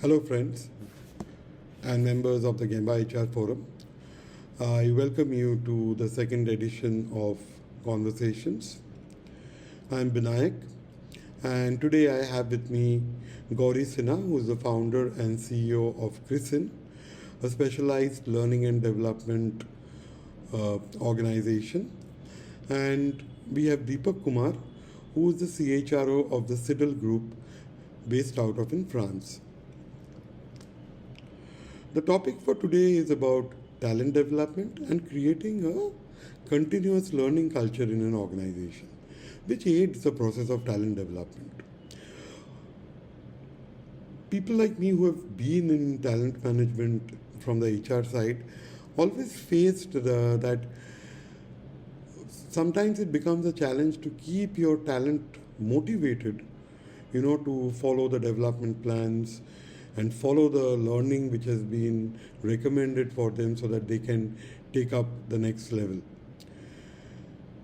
Hello, friends and members of the Gemba HR Forum. I welcome you to the second edition of Conversations. I'm Binayak, and today I have with me Gowri Sinha, who is the founder and CEO of KRISIN, a specialized learning and development organization. And we have Deepak Kumar, who is the CHRO of the Sidel group based out of in France. The topic for today is about talent development and creating a continuous learning culture in an organization, which aids the process of talent development. People like me who have been in talent management from the HR side always faced that sometimes it becomes a challenge to keep your talent motivated, to follow the development plans and follow the learning which has been recommended for them so that they can take up the next level.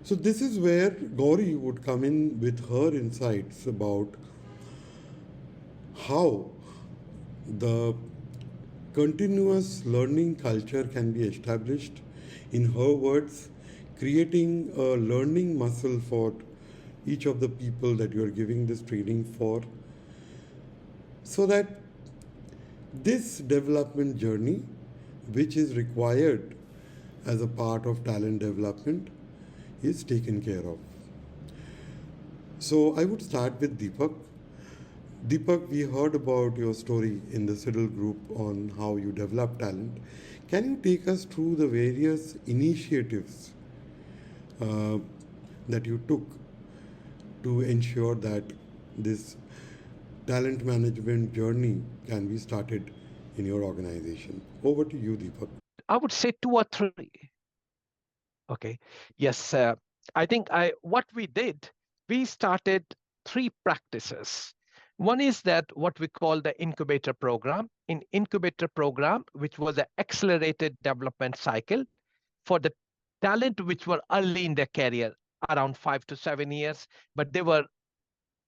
So this is where Gowri would come in with her insights about how the continuous learning culture can be established, in her words, creating a learning muscle for each of the people that you are giving this training for, so that this development journey, which is required as a part of talent development, is taken care of. So I would start with Deepak. Deepak, we heard about your story in the Sidel group on how you develop talent. Can you take us through the various initiatives that you took to ensure that this talent management journey can be started in your organization? Over to you, Deepak. I would say 2 or 3. Okay. Yes. I think what we did, we started 3 practices. One is that what we call the incubator program. In incubator program, which was an accelerated development cycle for the talent which were early in their career, around 5 to 7 years, but they were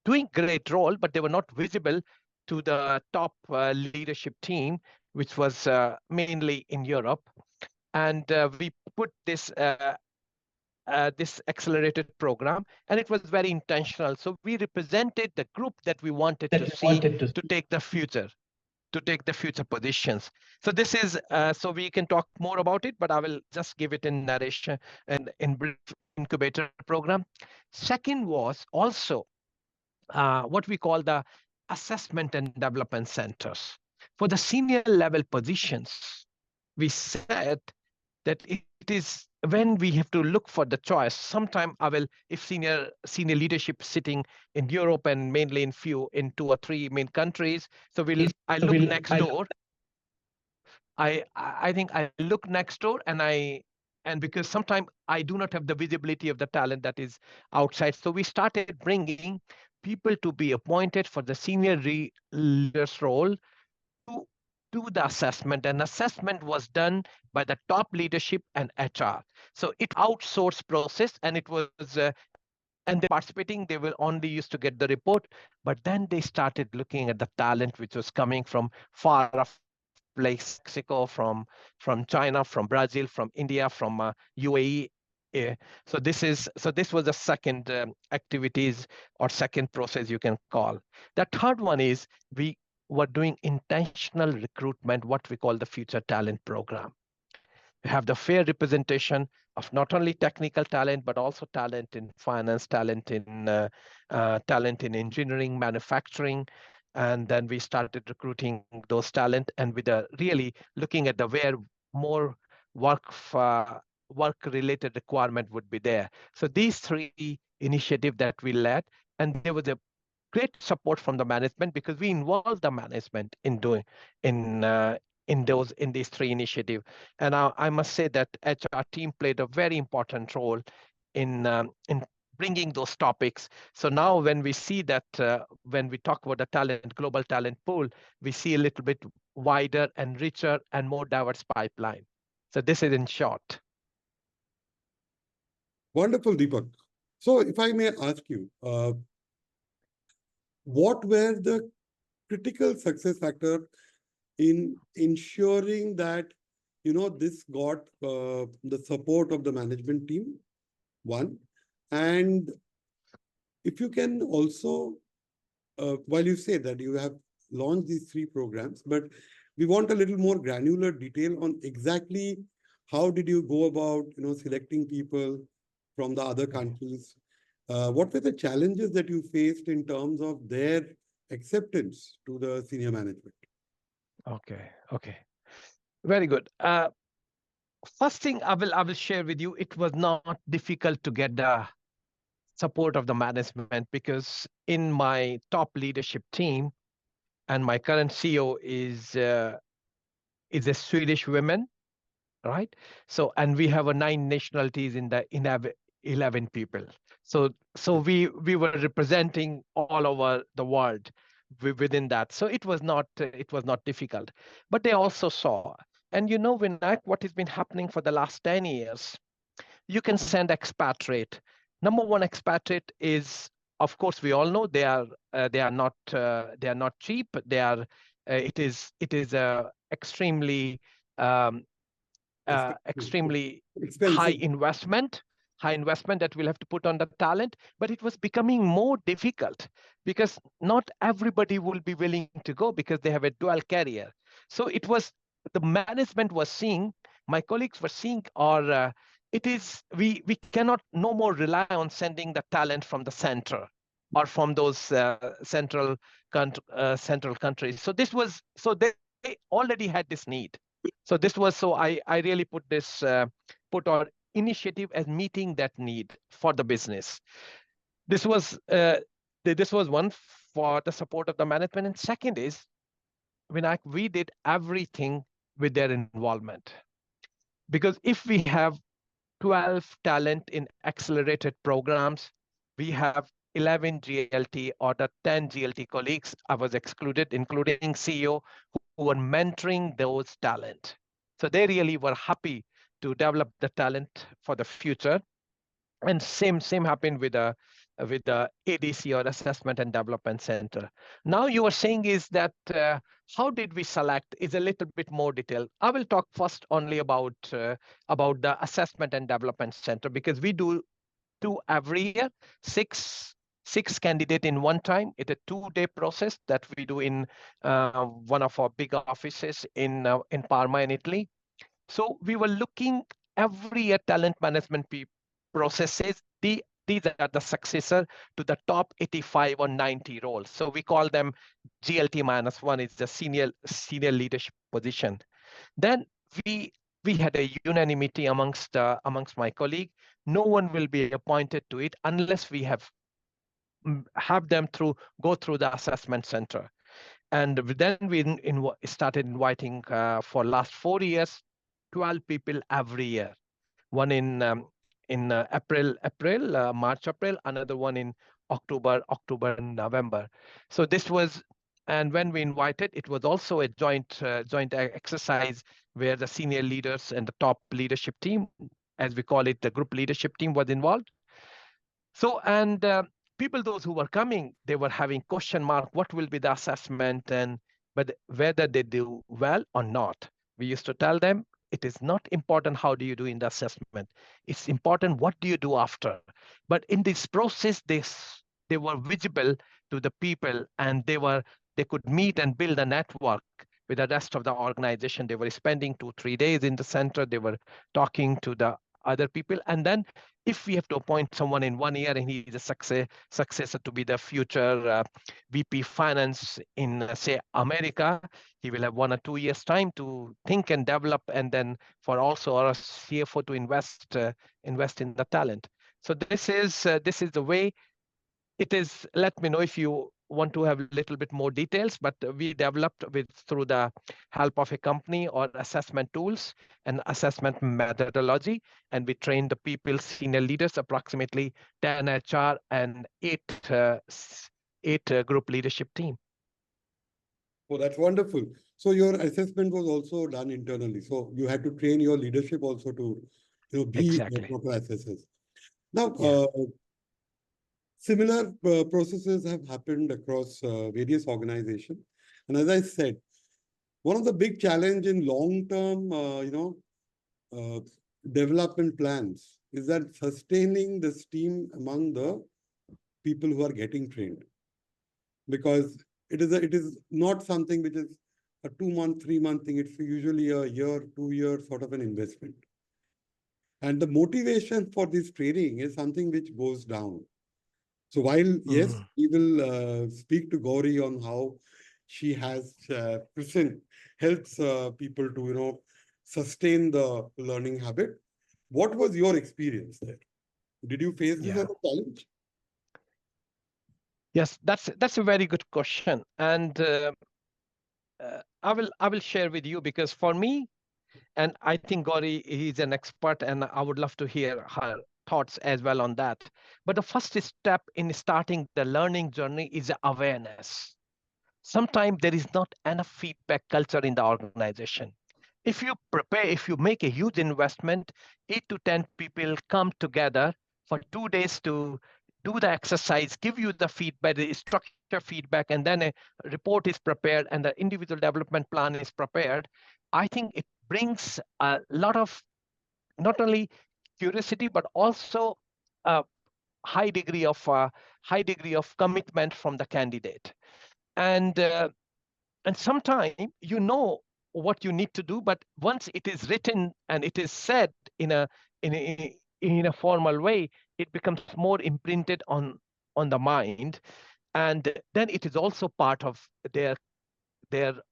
doing great role, but they were not visible to the top leadership team, which was mainly in Europe. And we put this this accelerated program, and it was very intentional. So we represented the group that we wanted to see to take the future positions. So this is so we can talk more about it, but I will just give it in narration and in brief incubator program. Second was also what we call the assessment and development centers. For the senior level positions, we said that it is when we have to look for the choice. Sometime I will, if senior leadership sitting in Europe and mainly in 2 or 3 main countries, so I look next door. I think I look next door, and because sometimes I do not have the visibility of the talent that is outside, so we started bringing people to be appointed for the senior leaders role to do the assessment, and assessment was done by the top leadership and HR. So it outsourced process, and it was and they participating, they were only used to get the report, but then they started looking at the talent which was coming from far off place, Mexico, from China, from Brazil, from India, from UAE. So this was the second activities or second process you can call. The third one is we were doing intentional recruitment, what we call the future talent program. We have the fair representation of not only technical talent, but also talent in finance, talent in engineering, manufacturing. And then we started recruiting those talent, and with really looking at the where more work-related requirement would be there. So these 3 initiatives that we led, and there was a great support from the management because we involved the management in these 3 initiatives. And I must say that HR team played a very important role in bringing those topics. So now when we see that, when we talk about the global talent pool, we see a little bit wider and richer and more diverse pipeline. So this is in short. Wonderful, Deepak. So if I may ask you, what were the critical success factor in ensuring that, this got the support of the management team, one. And if you can also, while you say that you have launched these three programs, but we want a little more granular detail on exactly how did you go about, selecting people from the other countries? What were the challenges that you faced in terms of their acceptance to the senior management? Okay. Very good. First thing I will share with you, it was not difficult to get the support of the management because in my top leadership team, and my current CEO is a Swedish woman, right? So, and we have 9 nationalities in 11 people. So we were representing all over the world within that. So it was not difficult. But they also saw, and Vinayak, what has been happening for the last 10 years, you can send expatriate. Number one expatriate is, of course, we all know they are not cheap. It is extremely um, extremely high Expensive. investment that we'll have to put on the talent, but it was becoming more difficult because not everybody will be willing to go because they have a dual career. So it was, the management was seeing, my colleagues were seeing, or it is, we cannot no more rely on sending the talent from the center or from those central countries. So this was, so they already had this need. So this was, so I really put our initiative as meeting that need for the business. This was one for the support of the management, and second is when we did everything with their involvement, because if we have 12 talent in accelerated programs, we have 11 GLT or the 10 GLT colleagues, I was excluded, including CEO, who were mentoring those talent. So they really were happy to develop the talent for the future. And same happened with the ADC, or Assessment and Development Center. Now you are saying is that how did we select is a little bit more detailed. I will talk first only about the Assessment and Development Center, because we do 2 every year, six candidate in one time. It's a 2-day process that we do in one of our big offices in Parma in Italy. So we were looking every year talent management processes. These are the successor to the top 85 or 90 roles. So we call them GLT -1 is the senior leadership position. Then we had a unanimity amongst my colleague. No one will be appointed to it unless we have them go through the assessment center. And then we started inviting for last 4 years, 12 people every year. One in March, April, another one in October, and November. So this was, and when we invited, it was also a joint exercise where the senior leaders and the top leadership team, as we call it, the group leadership team, was involved. So, and people, those who were coming, they were having question mark, what will be the assessment, but whether they do well or not. We used to tell them, it is not important how do you do in the assessment. It's important what do you do after. But in this process, they were visible to the people, and they could meet and build a network with the rest of the organization. They were spending 2-3 days in the center. They were talking to the other people, and then if we have to appoint someone in 1 year and he is a successor to be the future VP Finance in, say, America, he will have 1 or 2 years time to think and develop, and then for also our CFO to invest in the talent. So this is the way it is. Let me know if you want to have a little bit more details, but we developed through the help of a company or assessment tools and assessment methodology, and we trained the people, senior leaders, approximately 10 HR and 8 group leadership team. Oh, that's wonderful. So your assessment was also done internally. So you had to train your leadership also to, be Exactly. proper assessors. Now, Yeah. similar processes have happened across various organizations. And as I said, one of the big challenge in long-term, uh, development plans is that sustaining this team among the people who are getting trained, because it is not something which is a 2 month, 3 month thing. It's usually a year, 2 year sort of an investment. And the motivation for this training is something which goes down. So while, yes, we will speak to Gowri on how she has, KRISIN helps people to, sustain the learning habit. What was your experience there? Did you face this Yeah. as a challenge? Yes, that's a very good question, and I will share with you, because for me, and I think Gauri is an expert, and I would love to hear her thoughts as well on that. But the first step in starting the learning journey is awareness. Sometimes there is not enough feedback culture in the organization. If you make a huge investment, 8 to 10 people come together for 2 days to do the exercise, give you the feedback, the structure feedback, and then a report is prepared and the individual development plan is prepared. I think it brings a lot of not only curiosity but also a high degree of commitment from the candidate. And uh, and sometimes you know what you need to do, but once it is written and it is said in a formal way, it becomes more imprinted on the mind, and then it is also part of their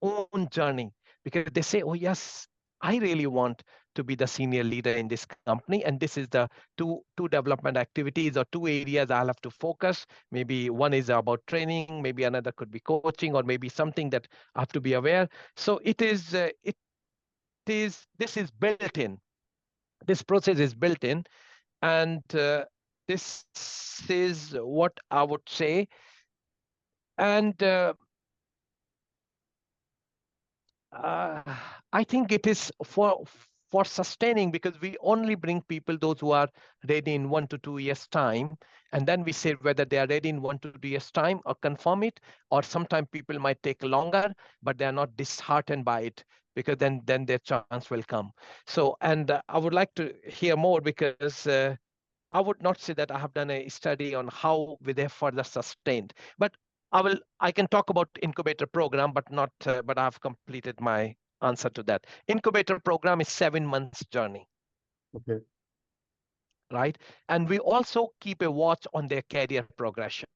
own journey, because they say, oh yes, I really want to be the senior leader in this company, and this is the two development activities or two areas I'll have to focus. Maybe one is about training, maybe another could be coaching, or maybe something that I have to be aware. So this is built in, this process is built in, and this is what I would say. And Uh, I think it is for sustaining, because we only bring people those who are ready in 1 to 2 years time, and then we say whether they are ready in 1 to 2 years time or confirm it, or sometimes people might take longer, but they are not disheartened by it, because then their chance will come. So, and I would like to hear more, because I would not say that I have done a study on how we they further sustained, but I can talk about incubator program, but not but I've completed my answer to that. Incubator program is 7 months journey, Okay. right? And we also keep a watch on their career progression.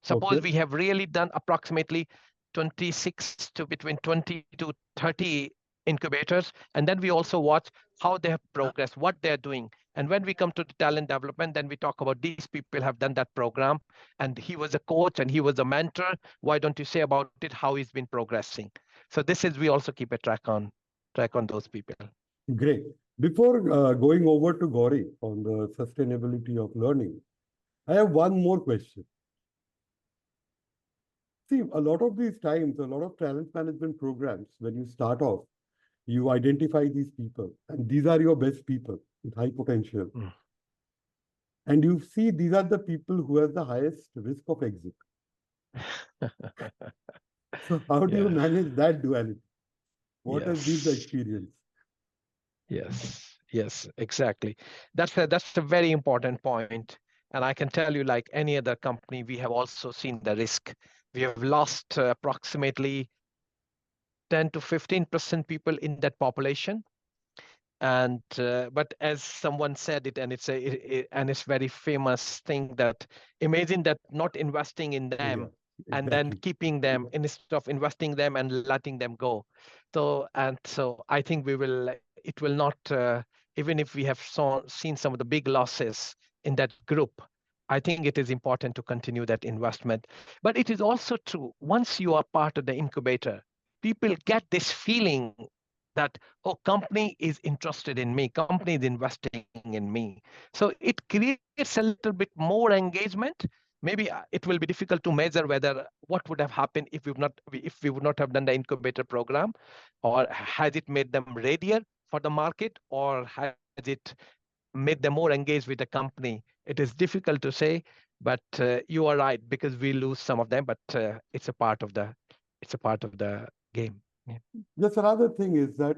Suppose Okay. we have really done approximately 26 to between 20 to 30 incubators, and then we also watch how they have progressed, what they're doing. And when we come to the talent development, then we talk about these people have done that program, and he was a coach and he was a mentor. Why don't you say about it how he's been progressing? So this is, we also keep a track on those people. Great. Before going over to Gowri on the sustainability of learning, I have one more question. See, a lot of these times, a lot of talent management programs, when you start off, you identify these people, and these are your best people with high potential. Mm. And you see these are the people who have the highest risk of exit. So how do you Yeah. manage that duality? What has been the Yes. experience? Yes, exactly. That's a very important point. And I can tell you, like any other company, we have also seen the risk. We have lost approximately 10 to 15% people in that population. And but as someone said it, and it's very famous thing, that imagine that not investing in Yeah, them and then exactly. keeping them instead of investing them and letting them go. So I think it will not even if we have seen some of the big losses in that group. I think it is important to continue that investment. But it is also true, once you are part of the incubator, people get this feeling that, oh, company is interested in me, company is investing in me. So it creates a little bit more engagement. Maybe it will be difficult to measure whether what would have happened if we would not have done the incubator program, or has it made them readier for the market, or has it made them more engaged with the company. It is difficult to say, but you are right, because we lose some of them, but it's a part of the it's a part of the game. Yeah. Just another thing is that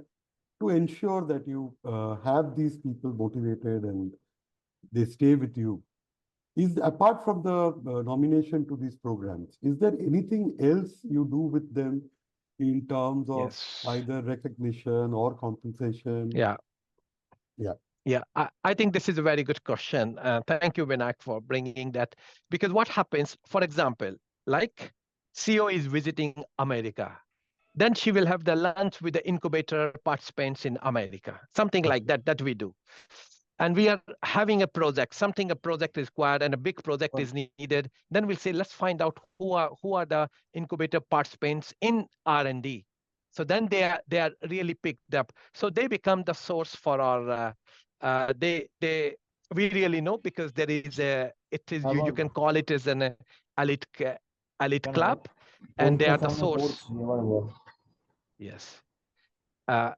to ensure that you have these people motivated and they stay with you, is apart from the nomination to these programs, is there anything else you do with them in terms of Yes. either recognition or compensation? Yeah. Yeah. Yeah, I think this is a very good question. Thank you, Vinayak, for bringing that. Because what happens, for example, like CEO is visiting America, then she will have the lunch with the incubator participants in America, something like Okay. that we do. And we are having a project, a project is required and a big project is needed. Then we'll say, let's find out who are the incubator participants in R&D. So then they are really picked up. So they become the source for our we really know, because there is you can call it as an elite elite club, and they are the source. Yes. Uh,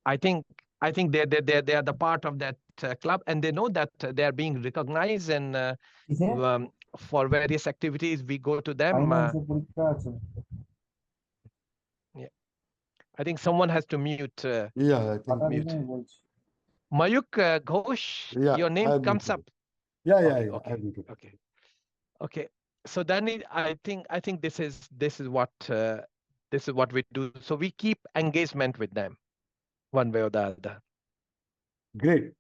I think they are the part of that club, and they know that they are being recognized, and for various activities we go to them. Yeah, I think someone has to mute. Yeah, I think. Mute. Mayuk Ghosh, Yeah, your name I comes muted up. it. Yeah, yeah, Okay, yeah, I okay, muted it. okay, okay. So then I think this is what we do. So we keep engagement with them, one way or the other. Great.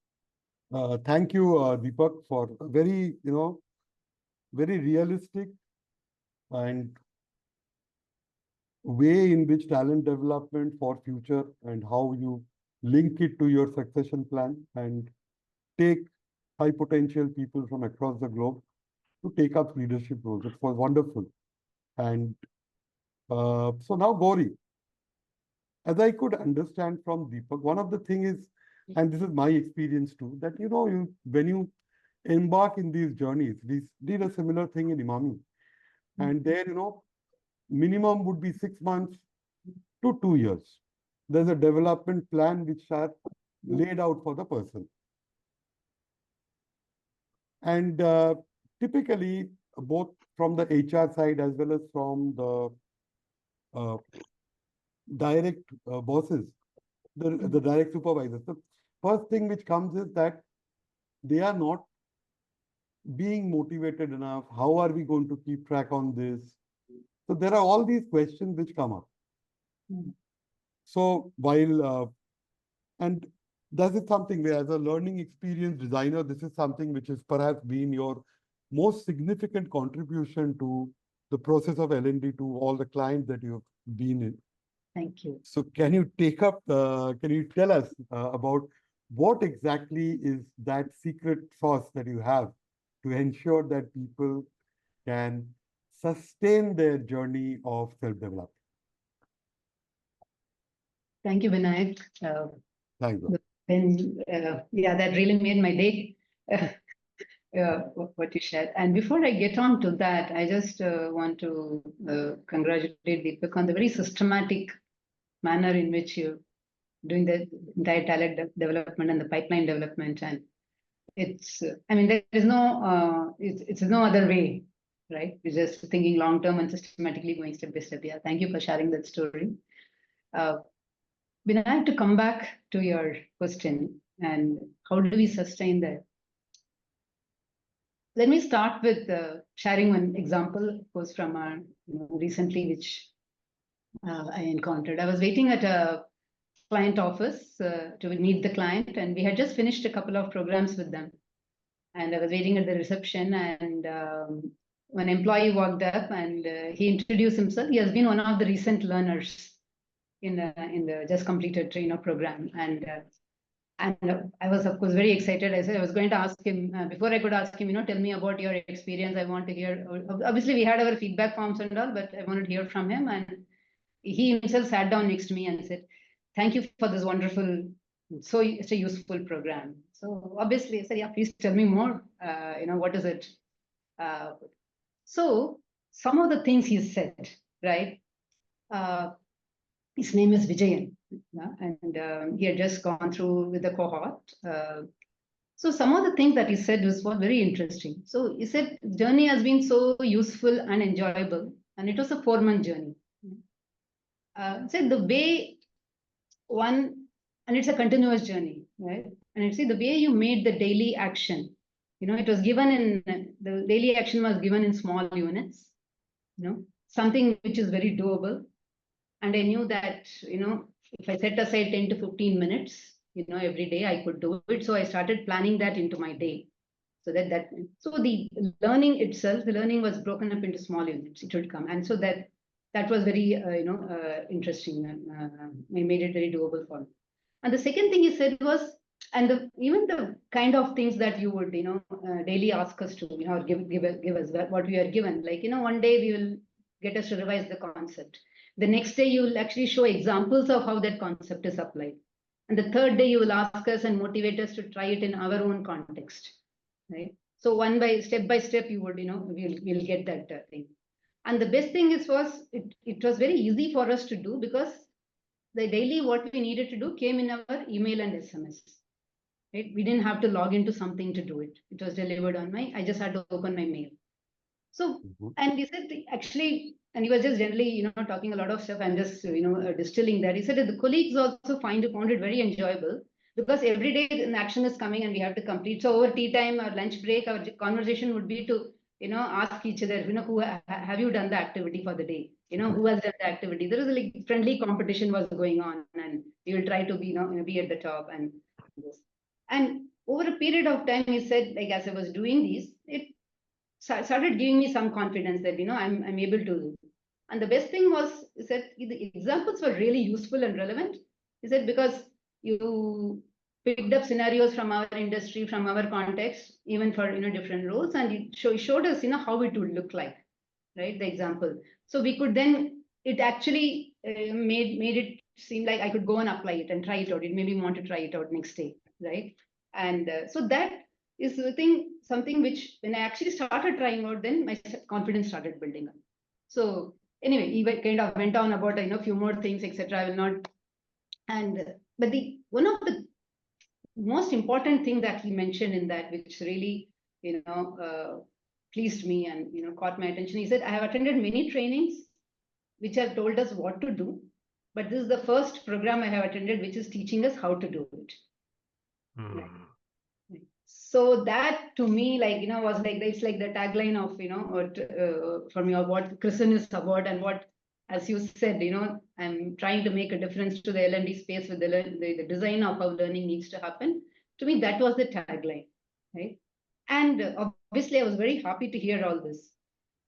Thank you, Deepak, for a very, very realistic and way in which talent development for future and how you link it to your succession plan and take high potential people from across the globe to take up leadership roles. It was wonderful. And so now, Gowri, as I could understand from Deepak, one of the things is, and this is my experience too, that when you embark in these journeys, we did a similar thing in Imami. And there, minimum would be 6 months to 2 years. There's a development plan which are laid out for the person. And typically, both from the HR side as well as from the direct bosses, the direct supervisors, the first thing which comes is that they are not being motivated enough. How are we going to keep track on this? So there are all these questions which come up. So and that is something where, as a learning experience designer, this is something which has perhaps been your most significant contribution to the process of L&D to all the clients that you've been in. Thank you. So can you tell us about what exactly is that secret sauce that you have to ensure that people can sustain their journey of self-development? Thank you, Binayak. Thank you. That really made my day, what you shared. And before I get on to that, I just want to congratulate Deepak on the very systematic manner in which you're doing the entire talent development and the pipeline development. And it's, there is no, it's no other way, right? We're just thinking long-term and systematically going step by step. Yeah, thank you for sharing that story. Binayak, to come back to your question, and how do we sustain that? Let me start with sharing one example, of course, from our recently, which I encountered. I was waiting at a client office to meet the client, and we had just finished a couple of programs with them. And I was waiting at the reception, and one employee walked up and he introduced himself. He has been one of the recent learners in the just completed trainer program, and I was, of course, very excited. I said I was going to ask him before I could ask him, tell me about your experience. I want to hear. Obviously, we had our feedback forms and all, but I wanted to hear from him. And he himself sat down next to me and said, "Thank you for this wonderful, it's a useful program." So obviously, I said, "Yeah, please tell me more. What is it?" So some of the things he said, right? His name is Vijayan, and he had just gone through with the cohort. So some of the things that he said was very interesting. So he said, journey has been so useful and enjoyable, and it was a 4-month journey. said the way and it's a continuous journey, right? And see the way you made the daily action, it was given the daily action was given in small units, something which is very doable. And I knew that, if I set aside 10 to 15 minutes, every day I could do it. So I started planning that into my day. So so the learning was broken up into small units. It would come. And so that was very, interesting. I made it very doable for me. And the second thing he said was, and even the kind of things that you would, daily ask us to, or give us what we are given. Like, one day we will get us to revise the concept. The next day you will actually show examples of how that concept is applied. And the third day you will ask us and motivate us to try it in our own context, right? So step by step, you would, we'll get that thing. And the best thing it was very easy for us to do because the daily what we needed to do came in our email and SMS. Right? We didn't have to log into something to do it. It was delivered I just had to open my mail. So, and he said, actually, and he was just generally, talking a lot of stuff. I'm just, distilling that. He said that the colleagues also found it very enjoyable because every day an action is coming and we have to complete. So over tea time or lunch break, our conversation would be to, ask each other, who have you done the activity for the day? Who has done the activity? There was like friendly competition was going on, and we will try to be, be at the top and this. And over a period of time, he said, like as I was doing these, it started giving me some confidence that I'm able to do. And the best thing was, he said, the examples were really useful and relevant. He said, because you picked up scenarios from our industry, from our context, even for different roles, and it showed us how it would look like, right? The example. So we could then, it actually made it seem like I could go and apply it and try it out. It made me want to try it out next day, right? And so that is the thing, something which when I actually started trying out, then my confidence started building up. So anyway, he kind of went on about a few more things, etc. I will not. But one of the most important thing that he mentioned in that, which really pleased me and caught my attention, he said, I have attended many trainings which have told us what to do, but this is the first program I have attended which is teaching us how to do it. Right. So that to me, was like, it's like the tagline of, from what KRISIN is about and what, as you said, I'm trying to make a difference to the L&D space with the design of how learning needs to happen. To me, that was the tagline, right? And obviously, I was very happy to hear all this.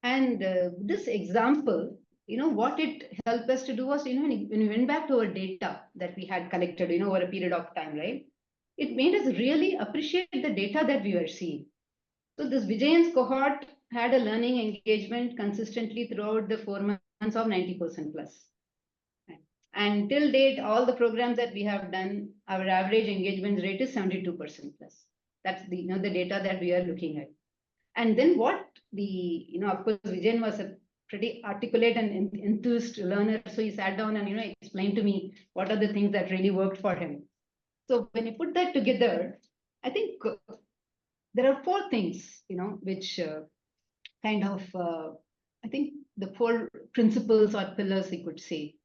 And this example, what it helped us to do was, when we went back to our data that we had collected, over a period of time, right? It made us really appreciate the data that we were seeing. So this Vijayan's cohort had a learning engagement consistently throughout the 4 months of 90% plus. And till date, all the programs that we have done, our average engagement rate is 72% plus. That's the data that we are looking at. And then what of course, Vijayan was a pretty articulate and enthused learner. So he sat down and, explained to me what are the things that really worked for him. So when you put that together, I think there are 4 things, which kind of, I think the 4 principles or pillars, we could say,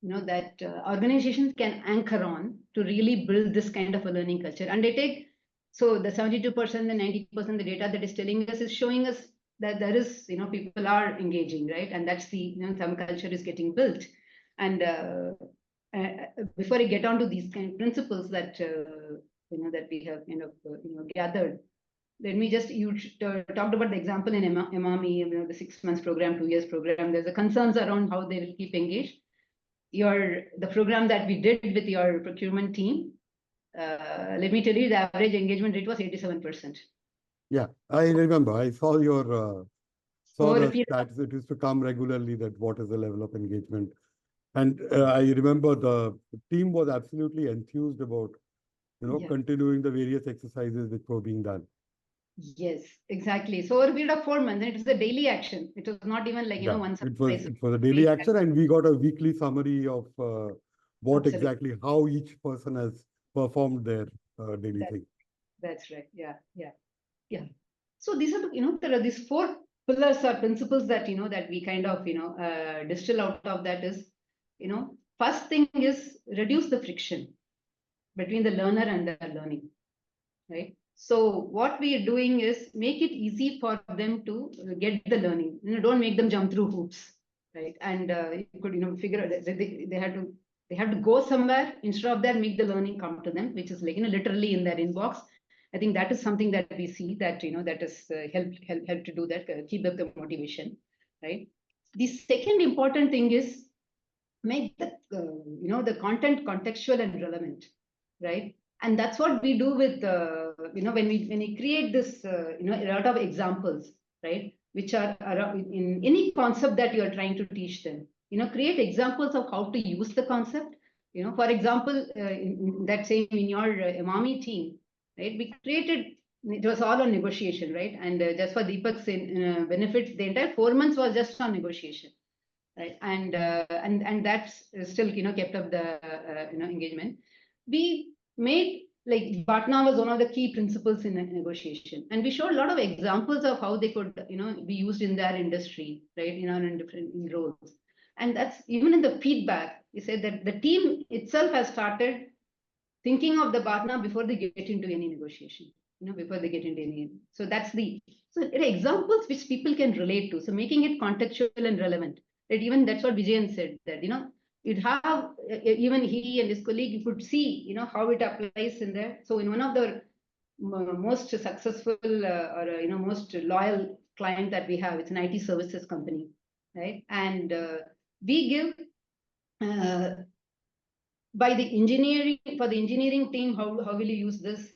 that organizations can anchor on to really build this kind of a learning culture. And they take, so the 72%, the 90%, the data that is telling us is showing us that there is, people are engaging, right? And that's the, some culture is getting built. And before I get on to these kind of principles that that we have gathered, let me just, you talked about the example in Emami, the 6 months program, 2 years program. There's a concerns around how they will keep engaged. The program that we did with your procurement team, let me tell you, the average engagement rate was 87%. Yeah, I remember. I saw your saw Over a the period stats. It used to come regularly that what is the level of engagement. And I remember the team was absolutely enthused about, Yeah. continuing the various exercises which were being done. Yes, exactly. So over a period of 4 months, and it was a daily action. It was not even like, once it was a daily action, and we got a weekly summary of what Absolutely. exactly, how each person has performed their daily thing. That's right. Yeah. So these are, there are these 4 pillars or principles that, that we kind of, distill out of that is first thing is reduce the friction between the learner and the learning, right? So what we are doing is make it easy for them to get the learning. Don't make them jump through hoops, right? And you could, figure out that they have to go somewhere. Instead of that, make the learning come to them, which is like, literally in their inbox. I think that is something that we see that, that is help to do that, keep up the motivation, right? The second important thing is make the, the content contextual and relevant, right? And that's what we do with, when we create this, a lot of examples, right? Which are in any concept that you are trying to teach them, create examples of how to use the concept. For example, in that same, in your Emami team, right? We created, it was all on negotiation, right? And just for Deepak's benefits, the entire 4 months was just on negotiation, right? And that's still, kept up the, engagement. We made, like, Batna was one of the key principles in negotiation. And we showed a lot of examples of how they could, be used in their industry, right? In different roles. And that's even in the feedback, we said that the team itself has started thinking of the Batna before they get into any negotiation, before they get into any. So that's so examples which people can relate to. So making it contextual and relevant. Right? Even that's what Vijayan said, that, you'd have, even he and his colleague, you could see, how it applies in there. So in one of the most successful or, most loyal client that we have, it's an IT services company, right? And we give, by the engineering, for the engineering team, how will you use this?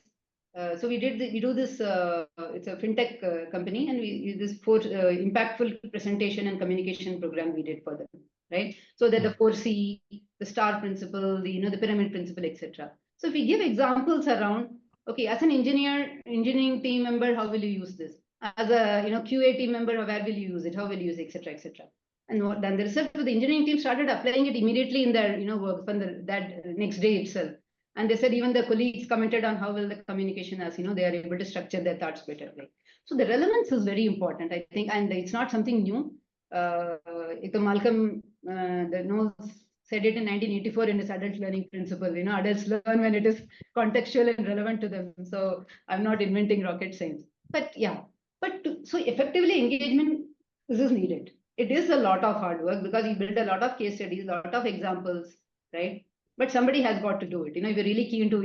So we do this, it's a fintech company, and we this 4 impactful presentation and communication program we did for them, right? So that the 4C, the STAR principle, the pyramid principle, etc. So if we give examples around, okay, as an engineering team member, how will you use this? As a QA team member, where will you use it? How will you use it, etc., etc. And then the result of the engineering team started applying it immediately in their work from that next day itself. And they said even the colleagues commented on how well the communication as, they are able to structure their thoughts better. Right? So the relevance is very important, I think, and it's not something new. Malcolm said it in 1984 in his adult learning principle. Adults learn when it is contextual and relevant to them. So I'm not inventing rocket science. But yeah, so effectively engagement, this is needed. It is a lot of hard work because you build a lot of case studies, a lot of examples, right? But somebody has got to do it. If you're really keen to,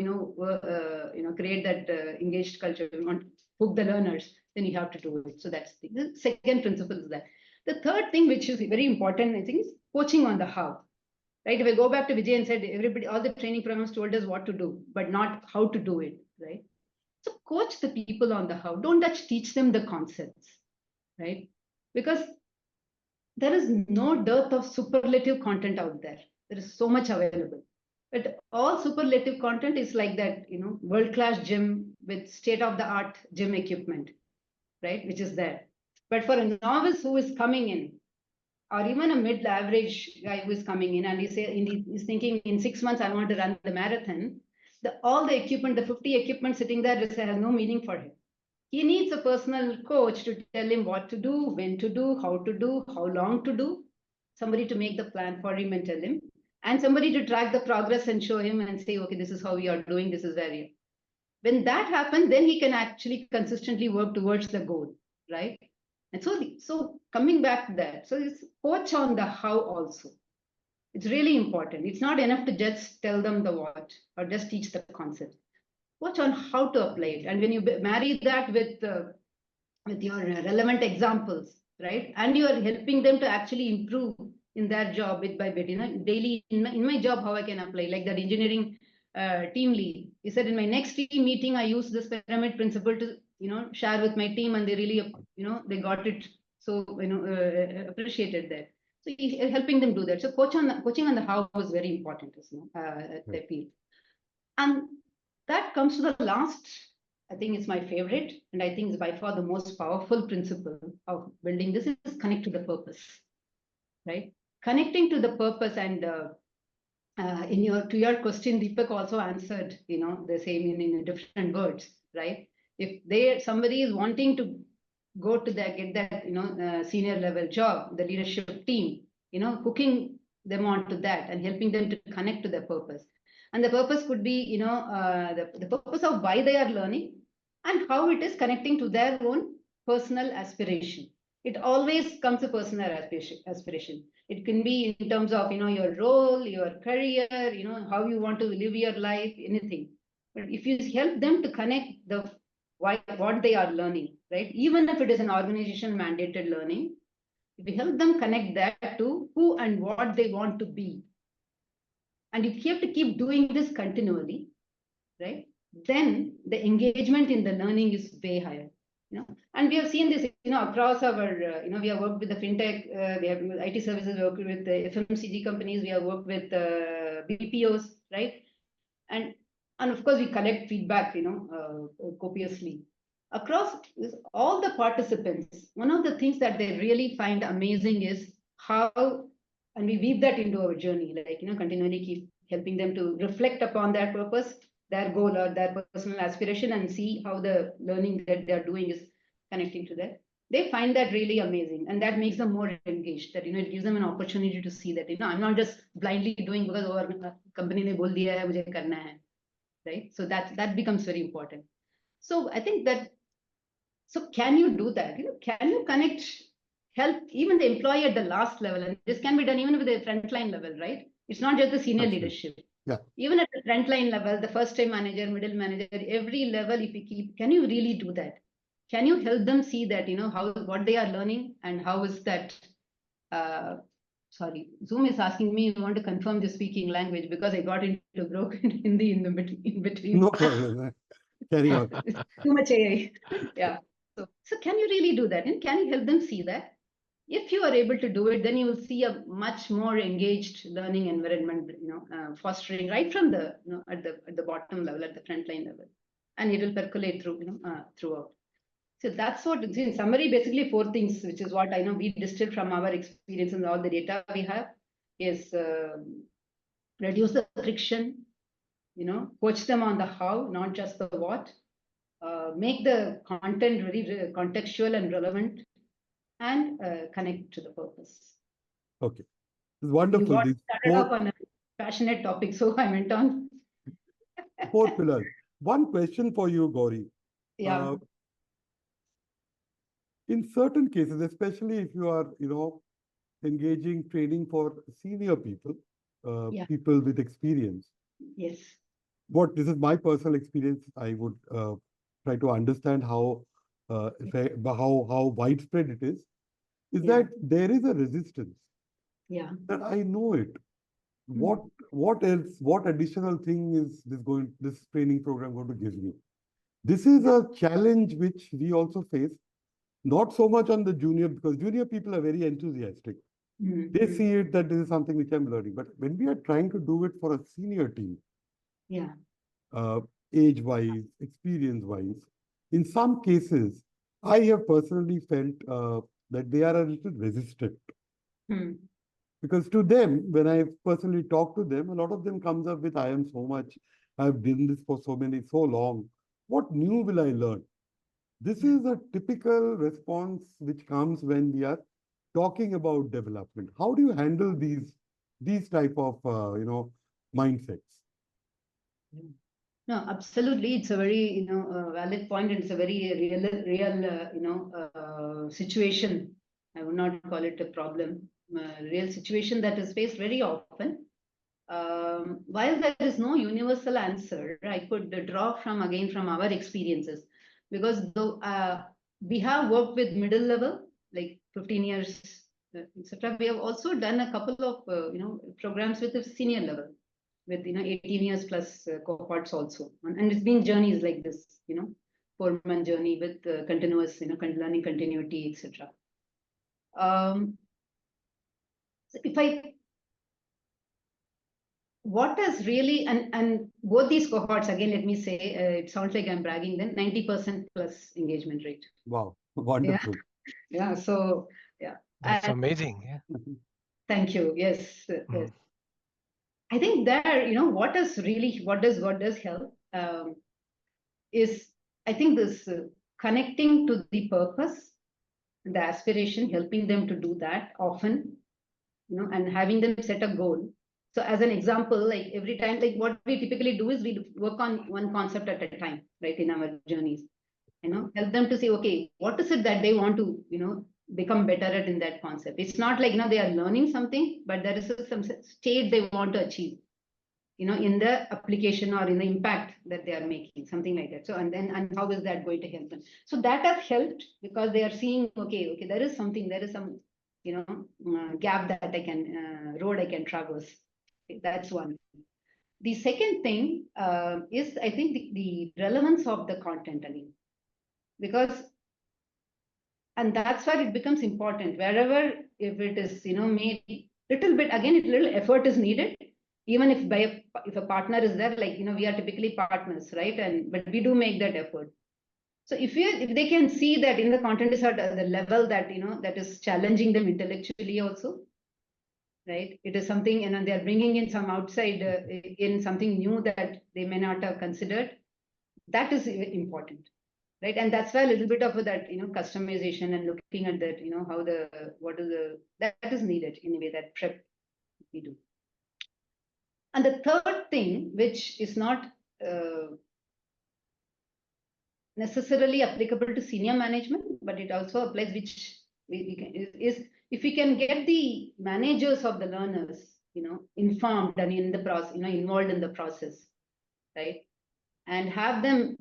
create that engaged culture, you want to hook the learners, then you have to do it. So that's the second principle is that. The third thing, which is very important, I think, is coaching on the how. Right? If I go back to Vijay and said, everybody, all the training programs told us what to do, but not how to do it, right? So coach the people on the how. Don't just teach them the concepts, right? Because there is no dearth of superlative content out there. There is so much available. But all superlative content is like that, world-class gym with state-of-the-art gym equipment, right? Which is there. But for a novice who is coming in, or even a mid-average guy who is coming in and he's thinking in 6 months, I want to run the marathon, all the equipment, the 50 equipment sitting there has no meaning for him. He needs a personal coach to tell him what to do, when to do, how long to do, somebody to make the plan for him and tell him, and somebody to track the progress and show him and say, okay, this is how we are doing, this is where you. When that happens, then he can actually consistently work towards the goal, right? And so coming back to that, so it's coach on the how also. It's really important. It's not enough to just tell them the what or just teach the concept. Coach on how to apply it. And when you marry that with your relevant examples, right? And you are helping them to actually improve in their job bit by bit, daily in my job, how I can apply, like that engineering team lead. He said, in my next team meeting, I use this pyramid principle to, share with my team, and they really, they got it. So, appreciated that. So helping them do that. So coaching on the how is very important, I feel. And that comes to the last, I think it's my favorite, and I think it's by far the most powerful principle of building this is connect to the purpose, right? Connecting to the purpose. And to your question, Deepak also answered, the same in different words, right? If somebody is wanting to go to get that, senior level job, the leadership team, cooking them on to that and helping them to connect to their purpose. And the purpose could be, the purpose of why they are learning and how it is connecting to their own personal aspiration. It always comes to personal aspiration. It can be in terms of, your role, your career, how you want to live your life, anything. But if you help them to connect what they are learning, right? Even if it is an organization mandated learning, if you help them connect that to who and what they want to be, and if you have to keep doing this continually, right, then the engagement in the learning is way higher. And we have seen this, across our, we have worked with the fintech, we have IT services, worked with the FMCG companies, we have worked with BPOs, right? And of course, we collect feedback, copiously. Across all the participants, one of the things that they really find amazing is how, and we weave that into our journey, like, continually keep helping them to reflect upon their purpose, their goal or their personal aspiration, and see how the learning that they're doing is connecting to that. They find that really amazing, and that makes them more engaged. That it gives them an opportunity to see that I'm not just blindly doing because our company ne bol diya hai, mujhe karna hai, right? So that becomes very important. So I think that. So can you do that? Can you connect, help even the employee at the last level, and this can be done even with the frontline level, right? It's not just the senior leadership. Yeah. Even at the frontline level, the first-time manager, middle manager, every level, if you keep, can you really do that? Can you help them see that, what they are learning and how is that, sorry, Zoom is asking me, you want to confirm the speaking language because I got into broken Hindi in between. No problem. Carry on. Too much AI. Yeah. So can you really do that? And can you help them see that? If you are able to do it, then you will see a much more engaged learning environment, fostering right from the, at the bottom level, at the frontline level, and it will percolate through, throughout. So that's what, in summary, basically 4 things, which is what I know we distilled from our experience and all the data we have, is reduce the friction, coach them on the how, not just the what, make the content very contextual and relevant, and connect to the purpose. Okay. It's wonderful. You got These started off on a passionate topic, so I went on. 4 pillars. One question for you, Gowri. Yeah. In certain cases, especially if you are, engaging training for senior people, people with experience. Yes. This is my personal experience. I would try to understand how widespread it is that there is a resistance. Yeah. That I know it. What else? What additional thing is this training program going to give me? This is a challenge which we also face. Not so much on the junior, because junior people are very enthusiastic. They see it that this is something which I'm learning. But when we are trying to do it for a senior team, age-wise, experience-wise, in some cases, I have personally felt that they are a little resistant. Because to them, when I personally talk to them, a lot of them comes up with, I am so much, I've done this for so long. What new will I learn? This is a typical response which comes when we are talking about development. How do you handle these type of mindsets? No, absolutely. It's a very valid point, and it's a very real situation. I would not call it a problem. Real situation that is faced very often. While there is no universal answer, I could draw from our experiences, because though we have worked with middle level, like 15 years, etc. We have also done a couple of programs with the senior level, with 18 years plus cohorts also, and it's been journeys like this, 4-month journey with continuous learning continuity, etc. So what has really, and both these cohorts, again, let me say, it sounds like I'm bragging, then 90% plus engagement rate. Wow, wonderful. Yeah. So That's amazing. Yeah. Thank you. Yes. Yes. I think there, what does help is, I think, this connecting to the purpose, the aspiration, helping them to do that often, and having them set a goal. So as an example, like every time, like what we typically do is we work on one concept at a time, right, in our journeys. Help them to say, okay, what is it that they want to, become better at in that concept. It's not like, they are learning something, but there is some state they want to achieve, in the application or in the impact that they are making, something like that. So, and how is that going to help them? So that has helped because they are seeing, okay, there is some, gap that I can, road I can traverse. That's one. The second thing is, I think, the relevance of the content, because, and that's where it becomes important. Wherever, if it is, made little bit, again, little effort is needed, even if a partner is there, like, we are typically partners, right? But we do make that effort. So if they can see that in the content is at the level that, that is challenging them intellectually also, right? It is something, they are bringing in some outside, in something new that they may not have considered. That is important, right? And that's why a little bit of that, customization and looking at that, how that is needed in a way, that prep we do. And the third thing, which is not necessarily applicable to senior management, but it also applies, which we can, is if we can get the managers of the learners, informed and in the process, involved in the process, right? And have them,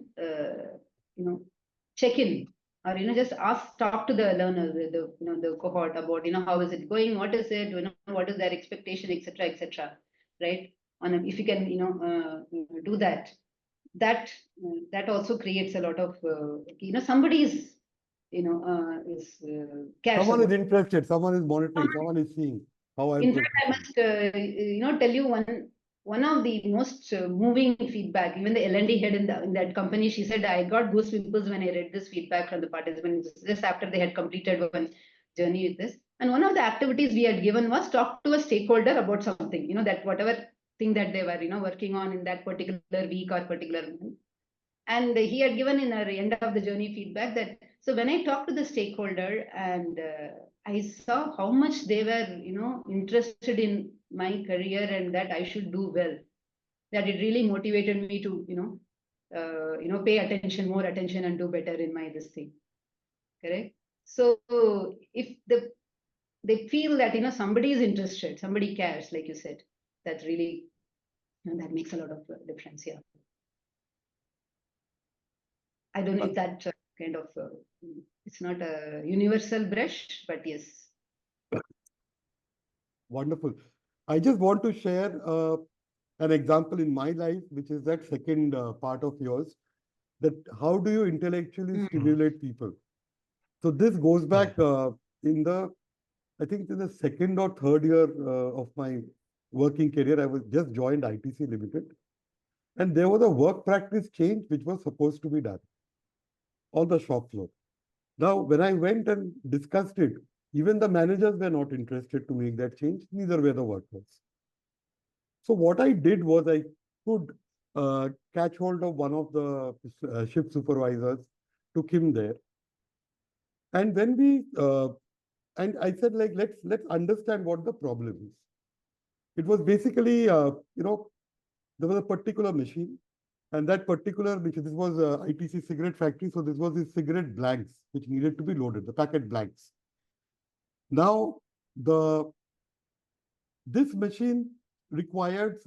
check in, or just talk to the learners, the cohort about, how is it going, what is it, what is their expectation, etc., right? If you can, do that, that also creates a lot of, somebody is, cares Someone about is interested, someone is monitoring, someone is seeing how I'm In fact, I must, tell you one of the most moving feedback. Even the L&D head in that company, she said, I got goosebumps when I read this feedback from the participants just after they had completed one journey with this. And one of the activities we had given was talk to a stakeholder about something, that whatever thing that they were, working on in that particular week or particular month. And he had given in our end of the journey feedback that, so when I talked to the stakeholder and I saw how much they were, interested in my career and that I should do well, that it really motivated me to, pay attention, more attention, and do better in my this thing. Correct? So if they feel that, somebody is interested, somebody cares, like you said, that really, that makes a lot of difference here. I don't know if that kind of, it's not a universal brush, but yes. Wonderful. I just want to share an example in my life, which is that second part of yours, that how do you intellectually stimulate people? So this goes back I think in the second or third year of my working career. I was just joined ITC Limited. And there was a work practice change which was supposed to be done on the shop floor. Now, when I went and discussed it, even the managers were not interested to make that change, neither were the workers. So what I did was I could catch hold of one of the shift supervisors, took him there. And when and I said, like, let's understand what the problem is. It was basically, there was a particular machine, and that particular machine, this was ITC cigarette factory, so this was the cigarette blanks which needed to be loaded, the packet blanks. Now, this machine required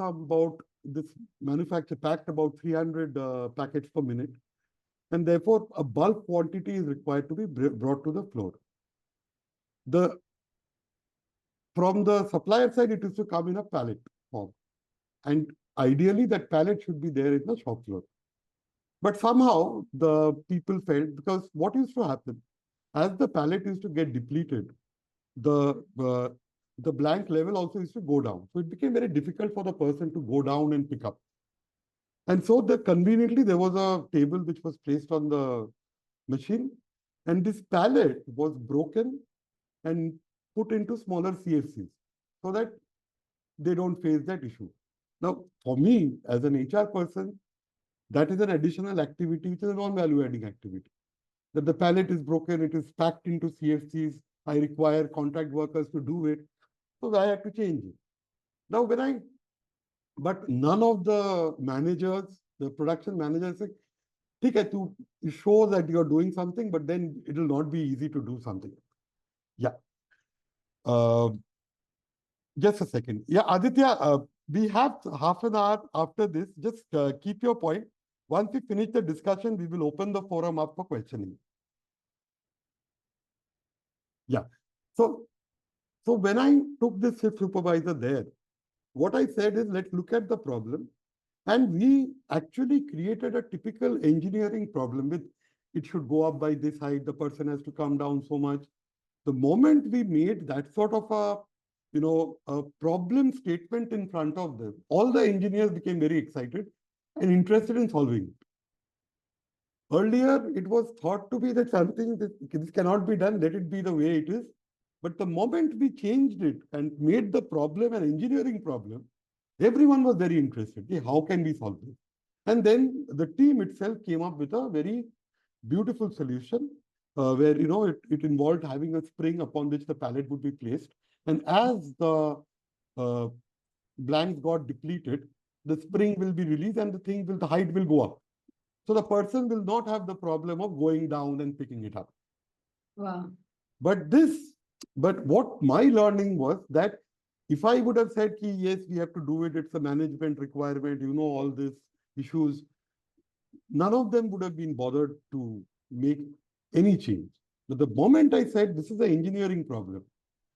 this manufacturer packed about 300 packets per minute, and therefore a bulk quantity is required to be brought to the floor. From the supplier side, it is to come in a pallet form. And ideally, that pallet should be there in the shop floor. But somehow the people felt, because what used to happen, as the pallet used to get depleted, the blank level also used to go down. So it became very difficult for the person to go down and pick up. And so conveniently, there was a table which was placed on the machine, and this pallet was broken and put into smaller CFCs so that they don't face that issue. Now, for me, as an HR person, that is an additional activity, which is a non-value adding activity. That the pallet is broken, it is packed into CFCs, I require contract workers to do it. So I had to change it. Now but none of the managers, the production managers said, "Okay, you show that you're doing something, but then it will not be easy to do something." Yeah. Uh, just a second. Yeah, Aditya, we have half an hour after this. Just keep your point. Once we finish the discussion, we will open the forum up for questioning. Yeah. So when I took this shift supervisor there, what I said is, let's look at the problem. And we actually created a typical engineering problem with it should go up by this height, the person has to come down so much. The moment we made that sort of a problem statement in front of them, all the engineers became very excited and interested in solving it. Earlier, it was thought to be that something that this cannot be done, let it be the way it is. But the moment we changed it and made the problem an engineering problem, everyone was very interested. Okay, how can we solve this? And then the team itself came up with a very beautiful solution where it involved having a spring upon which the pallet would be placed. And as the blanks got depleted, the spring will be released and the height will go up. So the person will not have the problem of going down and picking it up. Wow. But what my learning was that if I would have said, yes, we have to do it, it's a management requirement, all these issues, none of them would have been bothered to make any change. But the moment I said, this is an engineering problem,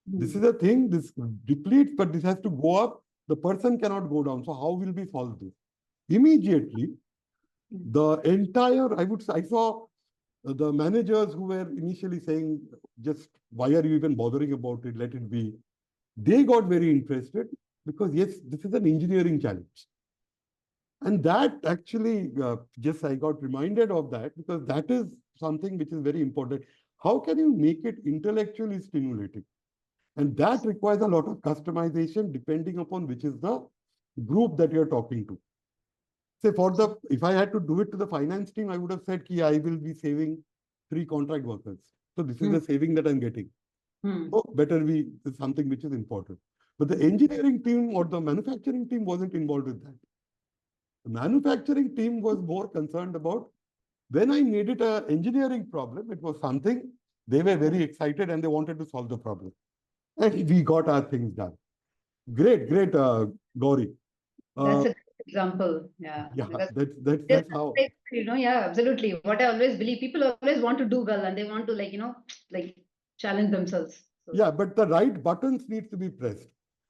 this is a thing, this depletes, but this has to go up, the person cannot go down. So how will we solve this? Immediately, the entire, I saw the managers who were initially saying, just why are you even bothering about it? Let it be. They got very interested because, yes, this is an engineering challenge. And that actually, I got reminded of that because that is something which is very important. How can you make it intellectually stimulating? And that requires a lot of customization depending upon which is the group that you're talking to. Say if I had to do it to the finance team, I would have said, I will be saving 3 contract workers. So this is the saving that I'm getting. So better be something which is important. But the engineering team or the manufacturing team wasn't involved with that. The manufacturing team was more concerned about when I made it an engineering problem, it was something they were very excited and they wanted to solve the problem. And we got our things done. Great, Gowri. That's a good example. Yeah. Yeah, Because that's how. yeah, absolutely. What I always believe, people always want to do well and they want to challenge themselves. So, Yeah, but the right buttons need to be pressed.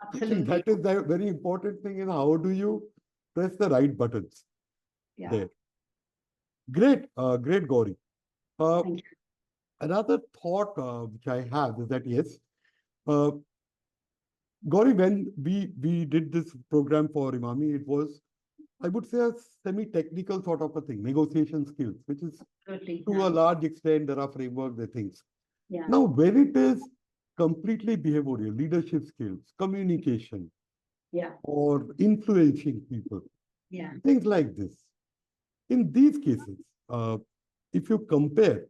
absolutely. That is the very important thing in how do you press the right buttons. Yeah. There. Great, Gowri. Thank you. Another thought which I have is that, yes, Gowri, when we did this program for Imami, it was, I would say, a semi-technical sort of a thing, negotiation skills, which is Absolutely. to a large extent, there are frameworks, there are things. Yeah. Now, when it is completely behavioral, leadership skills, communication, or influencing people, things like this. In these cases, if you compare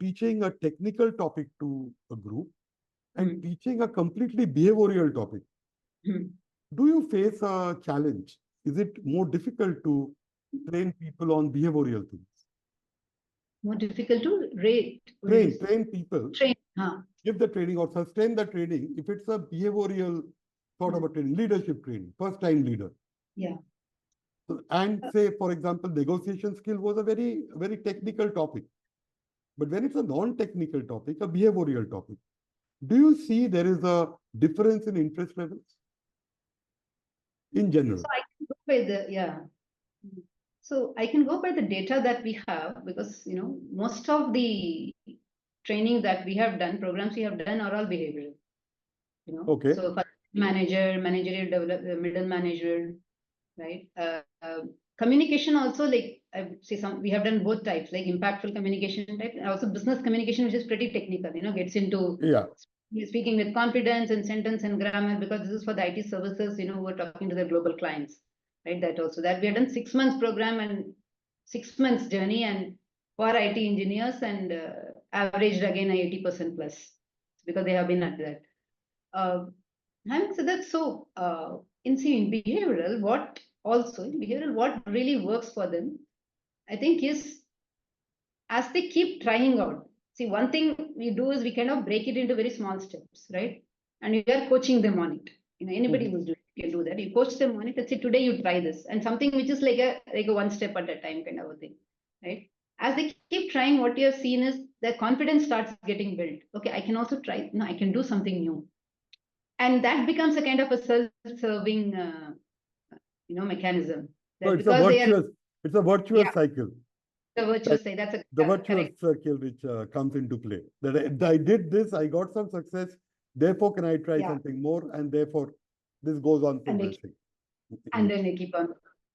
teaching a technical topic to a group and teaching a completely behavioral topic, do you face a challenge? Is it more difficult to train people on behavioral things? More difficult to rate. Train people. Huh. Give the training or sustain the training if it's a behavioral sort of a training, leadership training, first-time leader. Yeah. And say, for example, negotiation skill was a very, very technical topic. But when it's a non-technical topic, a behavioral topic, do you see there is a difference in interest levels in general? So I can go by So I can go by the data that we have because most of the training that we have done, programs we have done are all behavioral. Okay. So for managerial development, middle manager, right? Communication also, like I say, we have done both types, like impactful communication type, and also business communication, which is pretty technical. Gets into speaking with confidence and sentence and grammar, because this is for the IT services. Who are talking to their global clients, right? That we have done 6 months program and 6 months journey, and for IT engineers, and averaged again 80% plus because they have been at that. Having said that, so in behavioral, what really works for them, I think, is as they keep trying out. See, one thing we do is we kind of break it into very small steps, right? And we are coaching them on it. Anybody who's doing it can do that. You coach them on it. Let's say today you try this, and something which is like a one step at a time kind of a thing, right? As they keep trying, what you have seen is their confidence starts getting built. Okay, I can also try. No, I can do something new, and that becomes a kind of a self-serving, mechanism. So That because they are, it's a virtuous cycle. the virtuous say that's The virtuous circle which comes into play. That I did this, I got some success. Therefore, can I try something more? And therefore, this goes on progressing. And then they keep on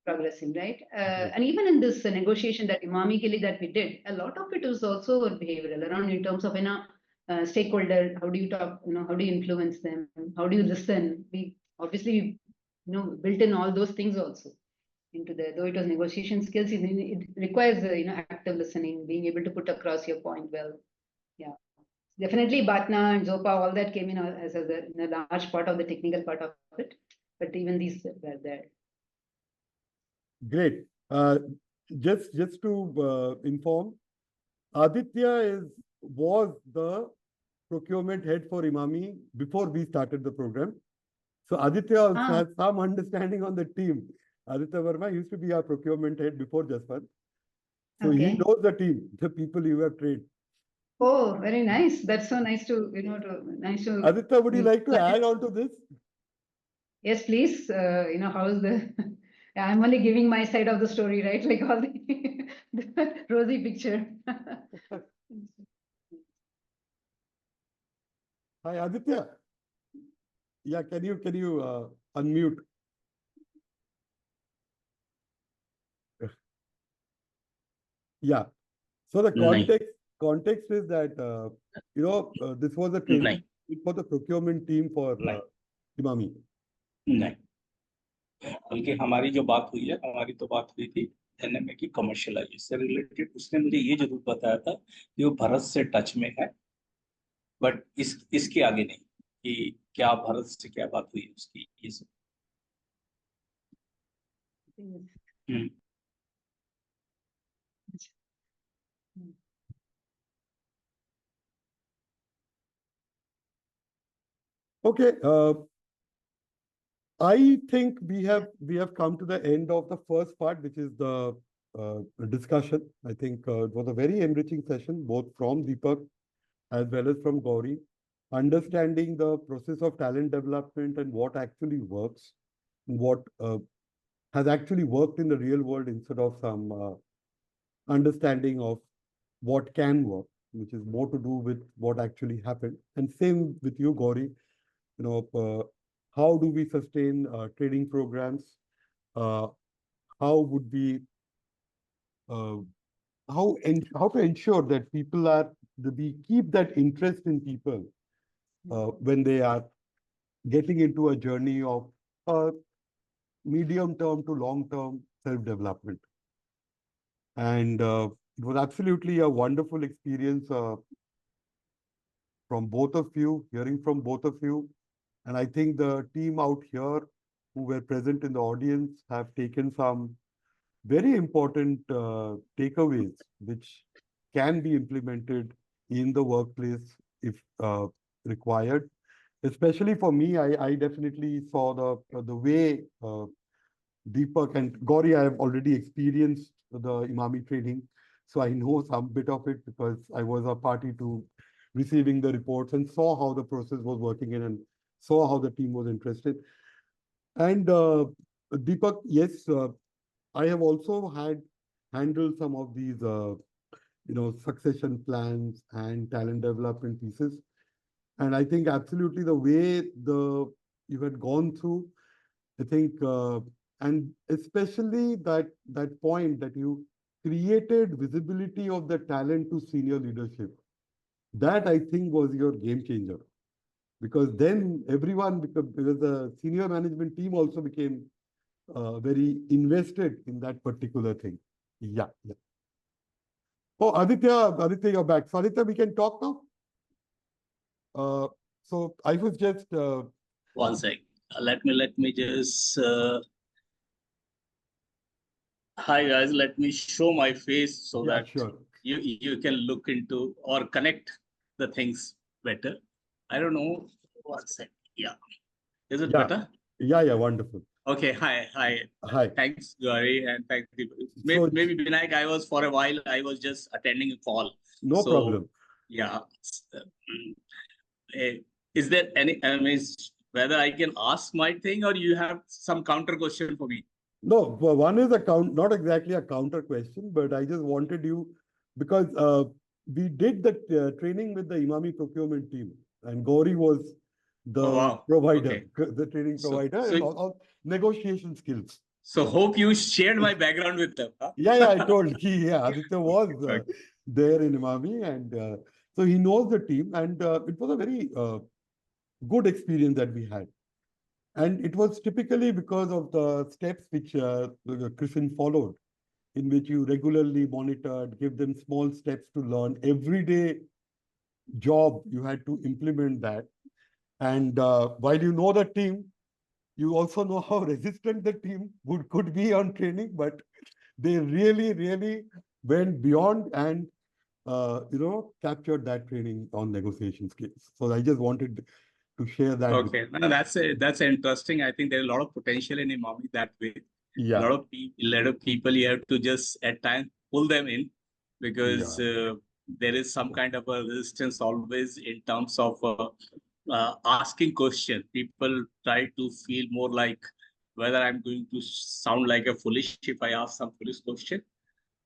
progressing, right? And even in this negotiation that Imami Gili that we did, a lot of it was also behavioral around in terms of stakeholder. How do you talk? How do you influence them? How do you listen? We obviously built in all those things also into though it was negotiation skills, it requires active listening, being able to put across your point well. Yeah, definitely Batna and Zopa, all that came in as a large part of the technical part of it, but even these were there. Great. Just to inform, Aditya was the procurement head for Imami before we started the program. So Aditya also has some understanding on the team. Aditya Verma used to be our procurement head before Jaswant. So he knows the team, the people you have trained. Oh, very nice. That's so nice to, nice to. Aditya, would you like to add on to this? Yes, please. How's the, I'm only giving my side of the story, right? Like all the rosy picture. Hi, Aditya. Yeah, can you unmute? Yeah. So the context is that this was a training for the procurement team for Imami. नहीं, बल्कि हमारी जो बात हुई है, हमारी तो बात हुई थी एनएमए की कमर्शियलाइजेशन से रिलेटेड. उसने मुझे ये जरूर बताया था कि वो भारत से टच में है, बट इसके आगे नहीं कि क्या भारत से क्या बात हुई है उसकी. ये सब Okay. I think we have come to the end of the first part, which is the discussion. I think it was a very enriching session, both from Deepak as well as from Gowri, understanding the process of talent development and what actually works, and what has actually worked in the real world instead of some understanding of what can work, which is more to do with what actually happened. And same with you, Gowri. How do we sustain training programs? How would we how to ensure that we keep that interest in people when they are getting into a journey of medium term to long term self-development. And it was absolutely a wonderful experience from both of you, hearing from both of you. And I think the team out here who were present in the audience have taken some very important takeaways which can be implemented in the workplace if required. Especially for me, I definitely saw the way Deepak and Gowri, I have already experienced the Imami training. So I know some bit of it because I was a party to receiving the reports and saw how the process was working in and saw how the team was interested. And Deepak, yes, I have also handled some of these, succession plans and talent development pieces. And I think absolutely the way you had gone through, I think, and especially that point that you created visibility of the talent to senior leadership, that I think was your game changer. Because then everyone, because the senior management team also became very invested in that particular thing. Yeah. Oh, Aditya, you're back. So Aditya, we can talk now. So I was just... One sec. Let me just... Hi guys, let me show my face so yeah, that sure. you can look into or connect the things better. I don't know. One sec. Yeah. Is it better? Yeah, wonderful. Okay, hi. Hi. Thanks, Gowri, and thanks. So, Maybe Binayak, I was for a while, I was just attending a call. no problem. Yeah. Is there any, I mean, whether I can ask my thing or you have some counter question for me? No, one is not exactly a counter question, but I just wanted you, because we did the training with the Imami procurement team, and Gowri was the wow. provider, Okay. the training provider, So and all negotiation skills. So hope you shared my background with them. Huh? Yeah, I told Aditya was there in Imami, and so he knows the team, and it was a very good experience that we had. And it was typically because of the steps which KRISIN followed, in which you regularly monitored, give them small steps to learn. Everyday job, you had to implement that. And while you know the team, you also know how resistant the team could be on training, but they really went beyond and captured that training on negotiation skills. So I just wanted to share that. Okay, no, that's interesting. I think there's a lot of potential in Imami that way. Yeah. A lot of people you have to just at times pull them in, because there is some kind of a resistance always in terms of asking question. People try to feel more like whether I'm going to sound like a foolish if I ask some foolish question,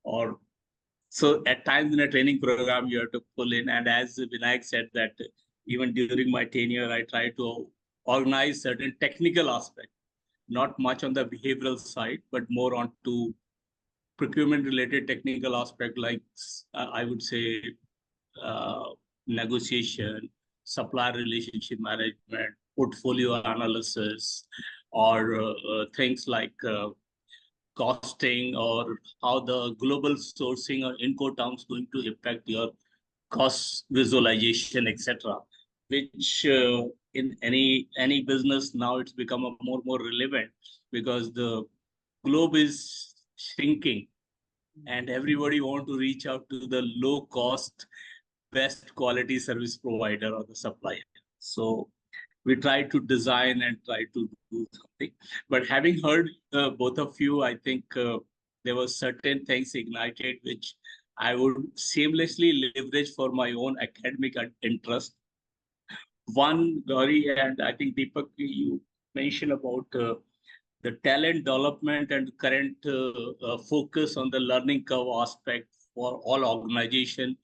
or so at times in a training program you have to pull in. And as Binayak said that even during my tenure, I try to organize certain technical aspects, not much on the behavioral side, but more on to procurement related technical aspect, like I would say negotiation, supplier relationship management, portfolio analysis, or things like costing, or how the global sourcing or Incoterms going to impact your cost visualization, etc. Which in any business now it's become a more relevant, because the globe is shrinking and everybody want to reach out to the low cost, best quality service provider or the supplier. So we try to design and try to do something. But having heard both of you, I think there were certain things ignited which I would seamlessly leverage for my own academic interest. One, Gowri, and I think Deepak, you mentioned about the talent development and current focus on the learning curve aspect for all organizations,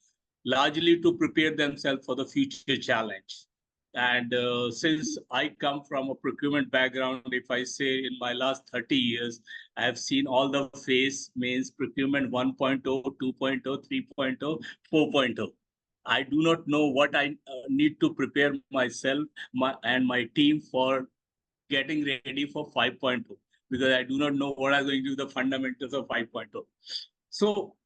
largely to prepare themselves for the future challenge. And since I come from a procurement background, if I say in my last 30 years, I have seen all the phase, means procurement 1.0, 2.0, 3.0, 4.0. I do not know what I need to prepare myself and my team for getting ready for 5.0, because I do not know what are going to be the fundamentals of 5.0. So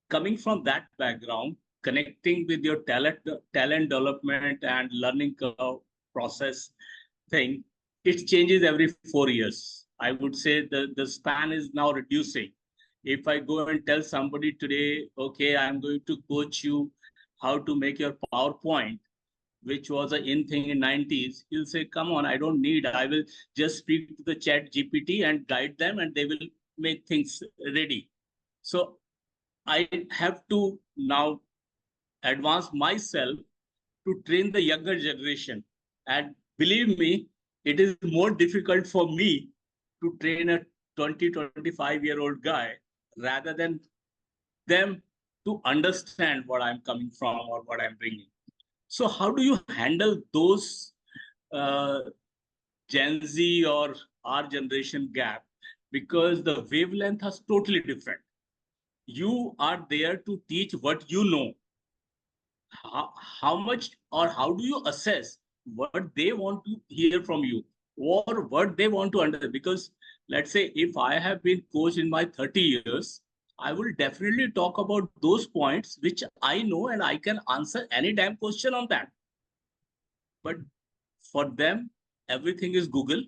coming from that background, connecting with your talent development and learning curve process thing, it changes every 4 years. I would say the span is now reducing. If I go and tell somebody today, okay, I'm going to coach you how to make your PowerPoint, which was an in thing in 90s, he'll say, come on, I don't need, I will just speak to the chat GPT and guide them and they will make things ready. So I have to now advance myself to train the younger generation. And believe me, it is more difficult for me to train a 20, 25-year-old guy rather than them to understand what I'm coming from or what I'm bringing. So how do you handle those Gen Z or our generation gap? Because the wavelength is totally different. You are there to teach what you know. How much or how do you assess what they want to hear from you or what they want to understand? Because let's say if I have been coached in my 30 years, I will definitely talk about those points which I know and I can answer any damn question on that. But For them, everything is Google.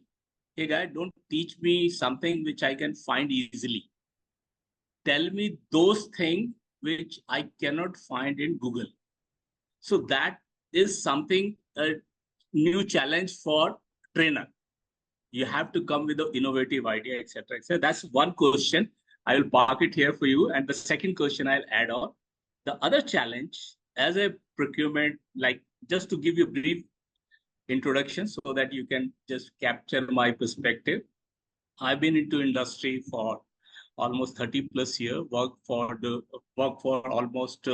Hey guy, don't teach me something which I can find easily. Tell me those things which I cannot find in Google. So that is something, a new challenge for trainer. You have to come with an innovative idea, etc., etc. That's one question. I will park it here for you. And the second question I'll add on. The other challenge as a procurement, like just to give you a brief introduction so that you can just capture my perspective. I've been into industry for almost 30 plus years, work for almost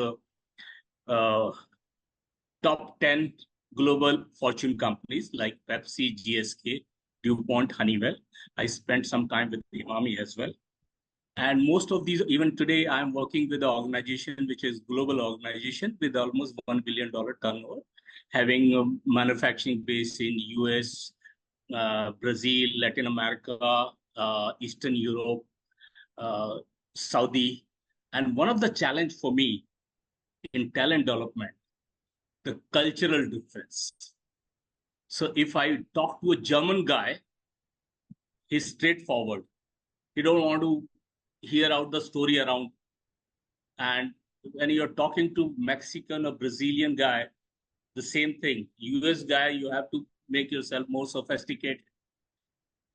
top 10 global fortune companies like Pepsi, GSK, DuPont, Honeywell. I spent some time with Imami as well. And most of these, even today, I'm working with an organization which is global organization with almost $1 billion turnover, having a manufacturing base in US, Brazil, Latin America, Eastern Europe, Saudi. And one of the challenge for me in talent development, the cultural difference. So if I talk to a German guy, he's straightforward. He don't want to hear out the story around. And when you're talking to Mexican or Brazilian guy, the same thing. US guy, you have to make yourself more sophisticated.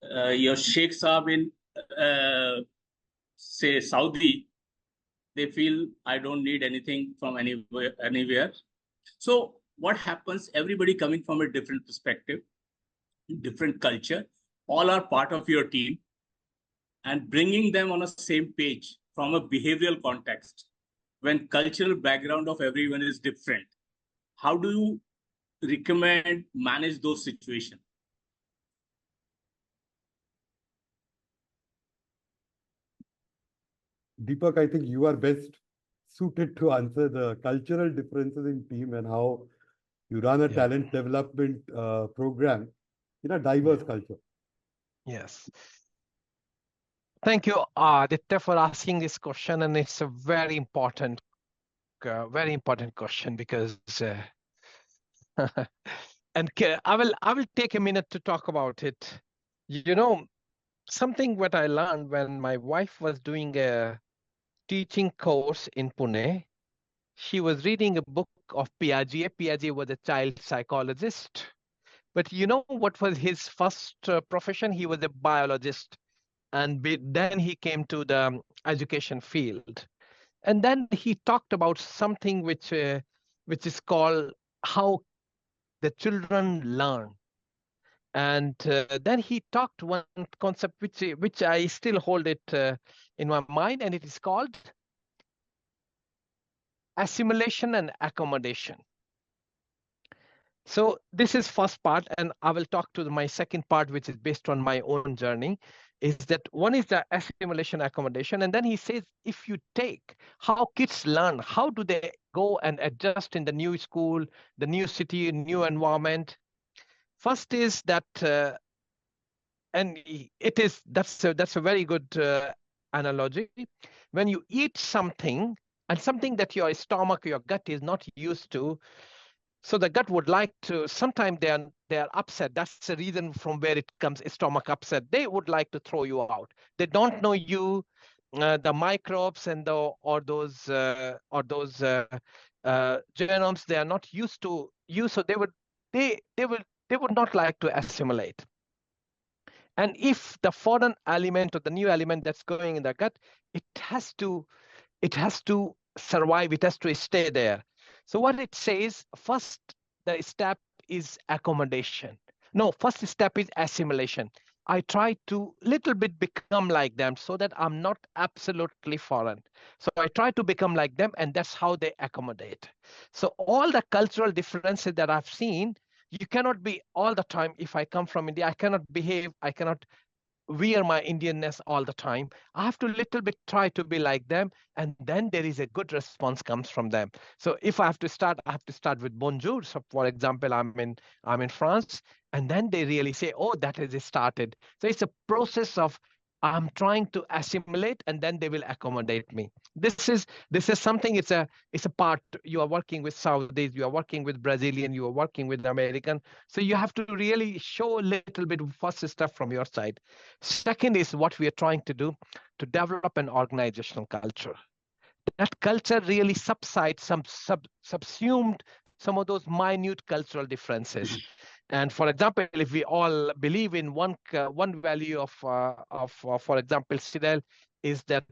Your Sheikh Saab in, say, Saudi, they feel I don't need anything from anywhere. So what happens, everybody coming from a different perspective, different culture, all are part of your team, and bringing them on a same page from a behavioral context, when cultural background of everyone is different, how do you recommend manage those situations? Deepak, I think you are best suited to answer the cultural differences in team and how you run a talent development program in a diverse culture. Yes. Thank you, Aditya, for asking this question, and it's a very important question because, and I will take a minute to talk about it. You know, something what I learned when my wife was doing a teaching course in Pune. She was reading a book of Piaget. Piaget was a child psychologist. But you know what was his first profession? He was a biologist. And then he came to the education field. And then he talked about something which is called how the children learn. And then he talked one concept which I still hold it in my mind, and it is called assimilation and accommodation. So this is first part, and I will talk to my second part, which is based on my own journey, is that one is the assimilation accommodation. And then he says, if you take how kids learn, how do they go and adjust in the new school, the new city, new environment? First is that, and that's a very good analogy. When you eat something, and something that your stomach, your gut is not used to, so the gut would like to, sometimes they are upset. That's the reason from where it comes, stomach upset. They would like to throw you out. They don't know you, the microbes and those genomes. They are not used to you, so they would not like to assimilate. And if the foreign element or the new element that's going in the gut, it has to survive. It has to stay there. So what it says, first, the step is accommodation. No, first step is assimilation. I try to little bit become like them so that I'm not absolutely foreign. So I try to become like them, and that's how they accommodate. So all the cultural differences that I've seen, you cannot be all the time. If I come from India, I cannot behave, I cannot wear my Indianness all the time. I have to little bit try to be like them, and then there is a good response comes from them. So if I have to start with bonjour. So for example, I'm in France, and then they really say, oh, that has started. So it's a process of I'm trying to assimilate, and then they will accommodate me. This is something. It's a part. You are working with Saudis, you are working with Brazilian, you are working with American. So you have to really show a little bit of first stuff from your side. Second is what we are trying to do to develop an organizational culture. That culture really subsides subsumed some of those minute cultural differences. And for example, if we all believe in one value for example, Sidel, is that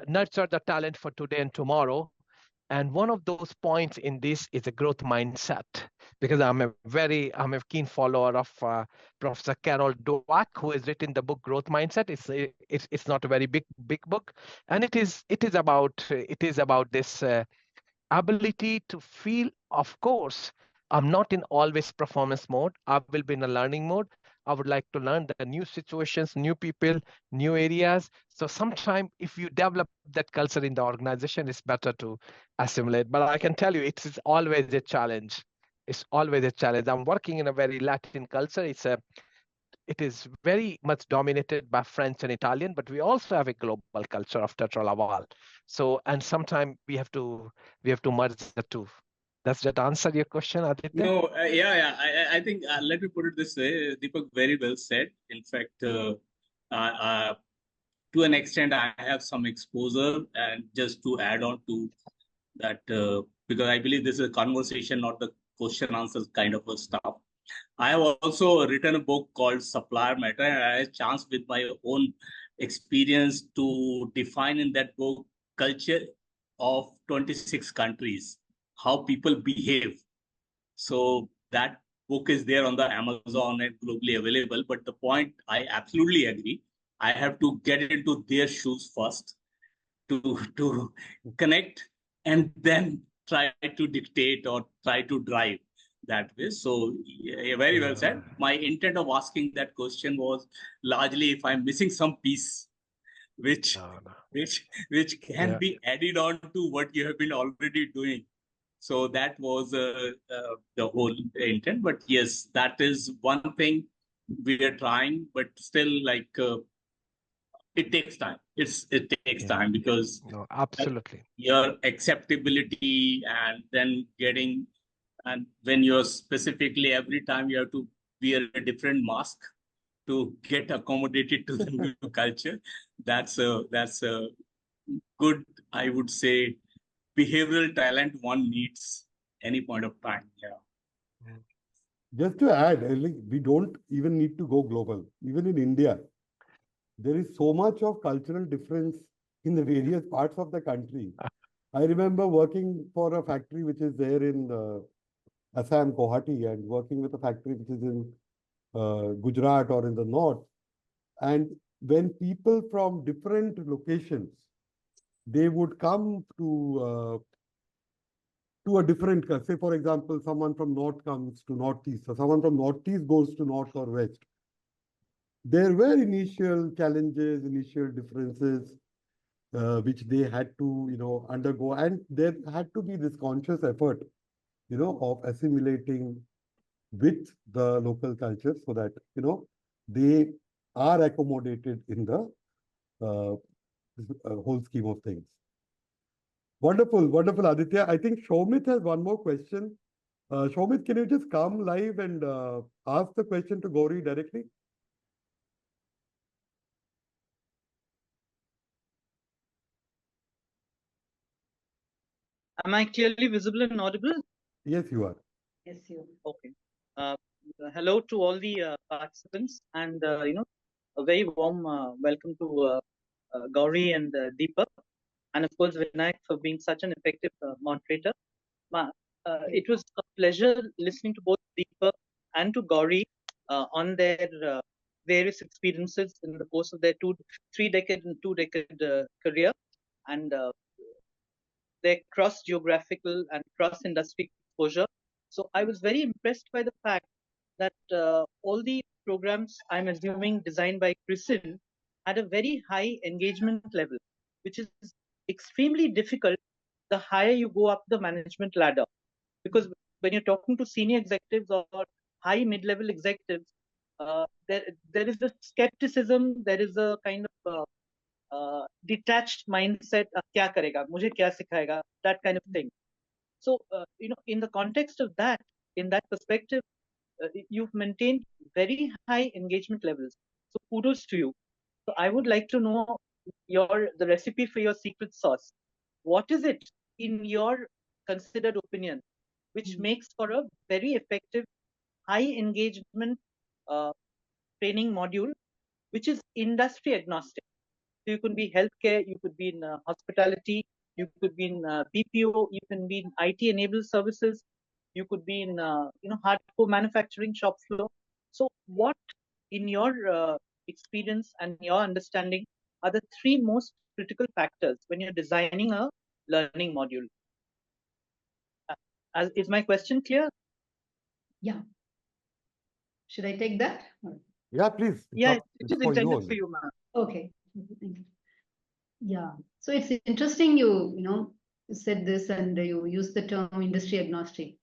nurture the talent for today and tomorrow. And one of those points in this is a growth mindset, because I'm a keen follower of Professor Carol Dweck, who has written the book Growth Mindset. It's not a very big book, and it is about this ability to feel. Of course, I'm not in always performance mode. I will be in a learning mode. I would like to learn the new situations, new people, new areas. So sometimes if you develop that culture in the organization, it's better to assimilate. But I can tell you, it is always a challenge. It's always a challenge. I'm working in a very Latin culture. It is very much dominated by French and Italian, but we also have a global culture of Tetra Laval. So, and sometimes we have to merge the two. Does that answer your question, Aditya? No, yeah. I think let me put it this way. Deepak very well said. In fact, to an extent, I have some exposure, and just to add on to that, because I believe this is a conversation, not the question answers kind of a stuff. I have also written a book called Supplier Matter, and I had a chance with my own experience to define in that book culture of 26 countries, how people behave. So that book is there on the Amazon and globally available. But the point, I absolutely agree. I have to get into their shoes first to connect, and then try to dictate or try to drive that way. So yeah, very well said. My intent of asking that question was largely if I'm missing some piece which No. which can be added on to what you have been already doing. So that was the whole intent. But yes, that is one thing we are trying, but still, like, it takes time. It takes time, because No, absolutely. your acceptability, and then getting, and when you're specifically every time you have to wear a different mask to get accommodated to the new culture. That's a good, I would say, behavioral talent one needs any point of time. Yeah. Just to add, like, we don't even need to go global. Even in India, there is so much of cultural difference in the various parts of the country. I remember working for a factory which is there in Assam, Guwahati, and working with a factory which is in Gujarat or in the north. And when people from different locations, they would come to a different, say for example, someone from north comes to northeast, or someone from northeast goes to north or west. There were initial challenges, initial differences, which they had to, undergo, and there had to be this conscious effort, of assimilating with the local culture so that, they are accommodated in the whole scheme of things. Wonderful, wonderful, Aditya. I think Shomit has one more question. Shomit, can you just come live and ask the question to Gowri directly? Am I clearly visible and audible? Yes, you are. Yes, you. Okay. Hello to all the participants, and a very warm welcome to Gowri and Deepak, and of course Vinayak for being such an effective moderator. It was a pleasure listening to both Deepak and to Gowri on their various experiences in the course of their 3-decade and 2-decade career, and their cross-geographical and cross-industry exposure. So I was very impressed by the fact that all the programs, I'm assuming, designed by KRISIN had a very high engagement level, which is extremely difficult the higher you go up the management ladder. Because when you're talking to senior executives or high mid-level executives, there is this skepticism, there is a kind of detached mindset, kya karega, mujhe kya sikhayega, that kind of thing. So, in the context of that, in that perspective, you've maintained very high engagement levels. So kudos to you. So I would like to know the recipe for your secret sauce. What is it, in your considered opinion, which makes for a very effective, high engagement training module, which is industry agnostic? So you could be healthcare, you could be in hospitality, you could be in BPO, you can be in IT-enabled services, you could be in hardcore manufacturing shop floor. So what, in your experience and your understanding, are the three most critical factors when you're designing a learning module? Is my question clear? Yeah. Should I take that? Yeah, please. Yeah, it It's is for you intended only. for you, ma'am. Okay. Thank you. Yeah. So it's interesting you said this and you used the term industry agnostic,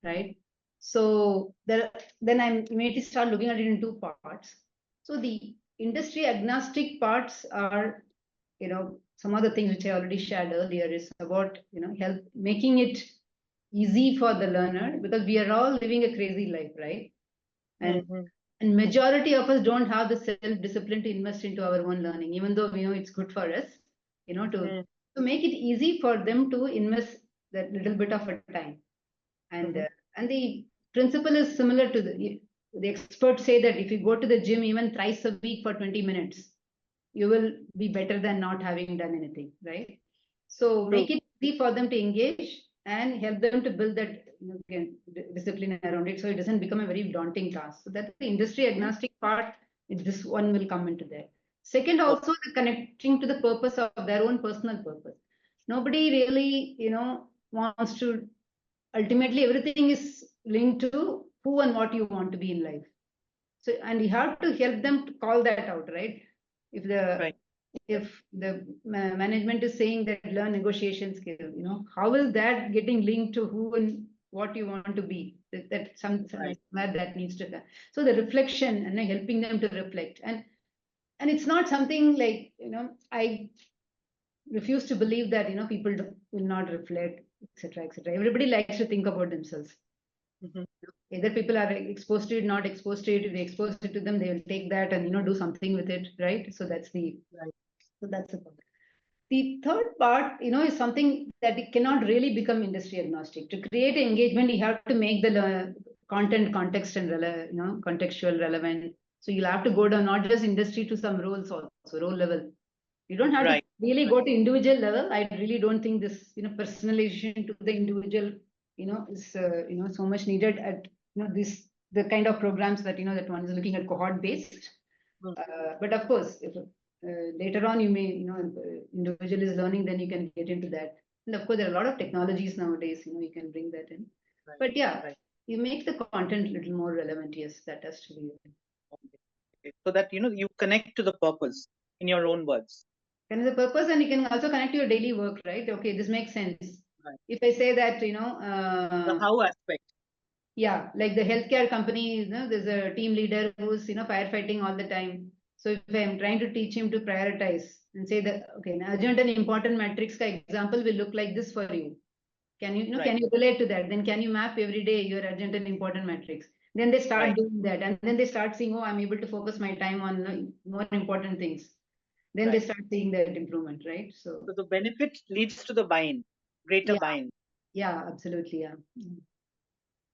right? So then I immediately start looking at it in two parts. So the industry agnostic parts are, some of the things which I already shared earlier is about, help making it easy for the learner, because we are all living a crazy life, right? And majority of us don't have the self-discipline to invest into our own learning, even though we know it's good for us, to make it easy for them to invest that little bit of a time. And the principle is similar to the experts say that if you go to the gym even thrice a week for 20 minutes, you will be better than not having done anything, right? So make it easy for them to engage and help them to build that discipline around it, so it doesn't become a very daunting task. So that's the industry agnostic part. This one will come into there. Second, also the connecting to the purpose of their own personal purpose. Nobody really, wants to. Ultimately, everything is linked to who and what you want to be in life. So, and you have to help them to call that out, right? If the management is saying that learn negotiation skill, how is that getting linked to who and what you want to be? That somewhere that needs to come. So the reflection and helping them to reflect, and it's not something like, I refuse to believe that people will not reflect, etc., etc. Everybody likes to think about themselves. Either people are exposed to it, not exposed to it. If they expose it to them, they will take that and do something with it, right? So that's the so that's the part. The third part, is something that it cannot really become industry agnostic. To create engagement, you have to make the content context and contextual relevant. So you'll have to go down not just industry to some roles also, role level. You don't have to really go to individual level. I really don't think this personalization to the individual is so much needed at the kind of programs that that one is looking at cohort based. But of course, if later on you may individual is learning, then you can get into that. And of course, there are a lot of technologies nowadays. You can bring that in. But yeah, you make the content a little more relevant. Yes, that has to be. So that you connect to the purpose in your own words. Connect the purpose, and you can also connect to your daily work, right? Okay, this makes sense. If I say that the how aspect. Yeah, like the healthcare company, there's a team leader who's firefighting all the time. So if I'm trying to teach him to prioritize and say that, okay, an urgent and important matrix example will look like this for you. Can you can you relate to that? Then can you map every day your urgent and important matrix? Then they start doing that, and then they start seeing, oh, I'm able to focus my time on more important things. Then they start seeing that improvement, right? So the benefit leads to the buy-in, greater buy-in. Yeah, absolutely, yeah.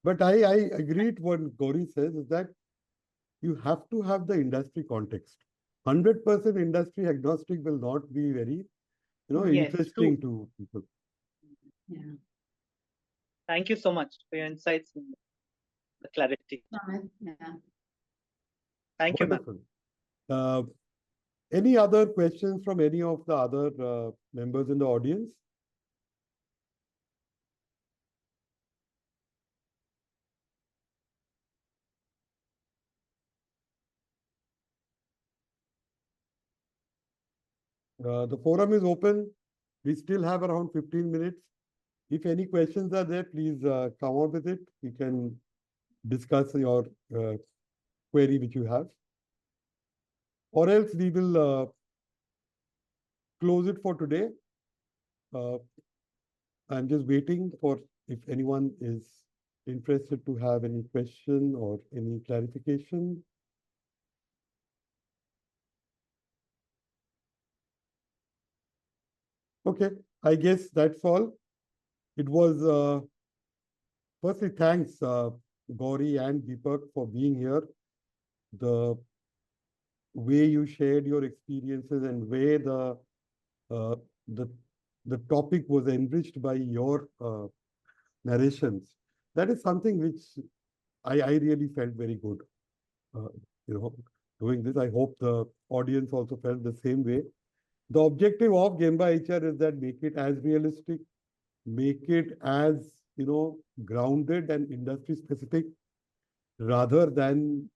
But I agree with what Gowri says, is that you have to have the industry context. 100% industry agnostic will not be very, interesting to people. Yeah. Thank you so much for your insights and the clarity. Yeah. Thank you, ma'am. Any other questions from any of the other members in the audience? The forum is open. We still have around 15 minutes. If any questions are there, please come out with it. We can discuss your query which you have. Or else we will close it for today. I'm just waiting for if anyone is interested to have any question or any clarification. Okay, I guess that's all. It was, firstly, thanks, Gowri and Deepak, for being here. The way you shared your experiences and where uh, the the topic was enriched by your narrations. That is something which I really felt very good. You know, doing this, I hope the audience also felt the same way. The objective of Gemba HR is that make it as realistic, make it as, grounded and industry specific, rather than,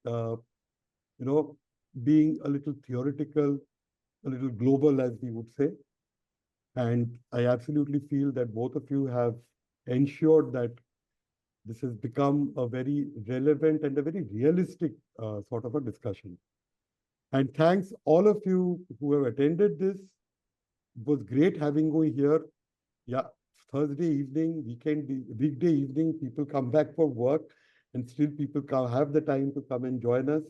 being a little theoretical, a little global, as we would say. And I absolutely feel that both of you have ensured that this has become a very relevant and a very realistic sort of a discussion. And thanks all of you who have attended this. It was great having you here. Yeah, Thursday evening, weekday evening, people come back for work and still people have the time to come and join us.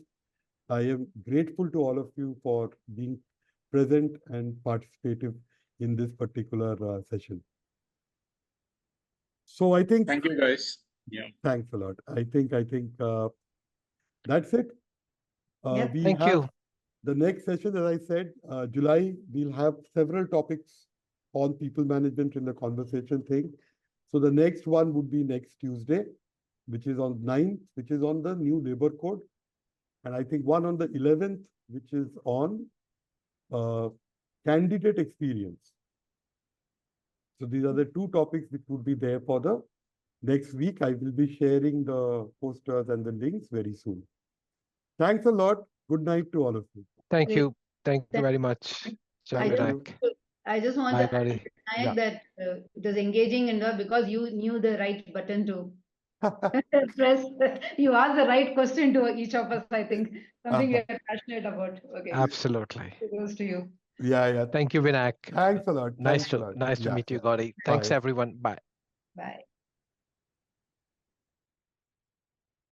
I am grateful to all of you for being present and participative in this particular session. So I think... Thank you, guys. Yeah. Thanks a lot. I think that's it. Yeah. Thank you. The next session, as I said, July, we'll have several topics on people management in the conversation thing. So the next one would be next Tuesday, which is on 9th, which is on the new labor code. And I think one on the 11th, which is on candidate experience. So these are the two topics which would be there for the next week. I will be sharing the posters and the links very soon. Thanks a lot. Good night to all of you. Thank Great. you. Thank you very much. I just want Bye, to Gowri. add that it was engaging and because you knew the right button to press. You asked the right question to each of us, I think. Something you're passionate about. Okay. Absolutely. It goes to you. Yeah. Thank you, Vinayak. Thanks a lot. Nice Thanks a lot. to meet you, Gowri. Thanks, Bye. everyone. Bye. Bye.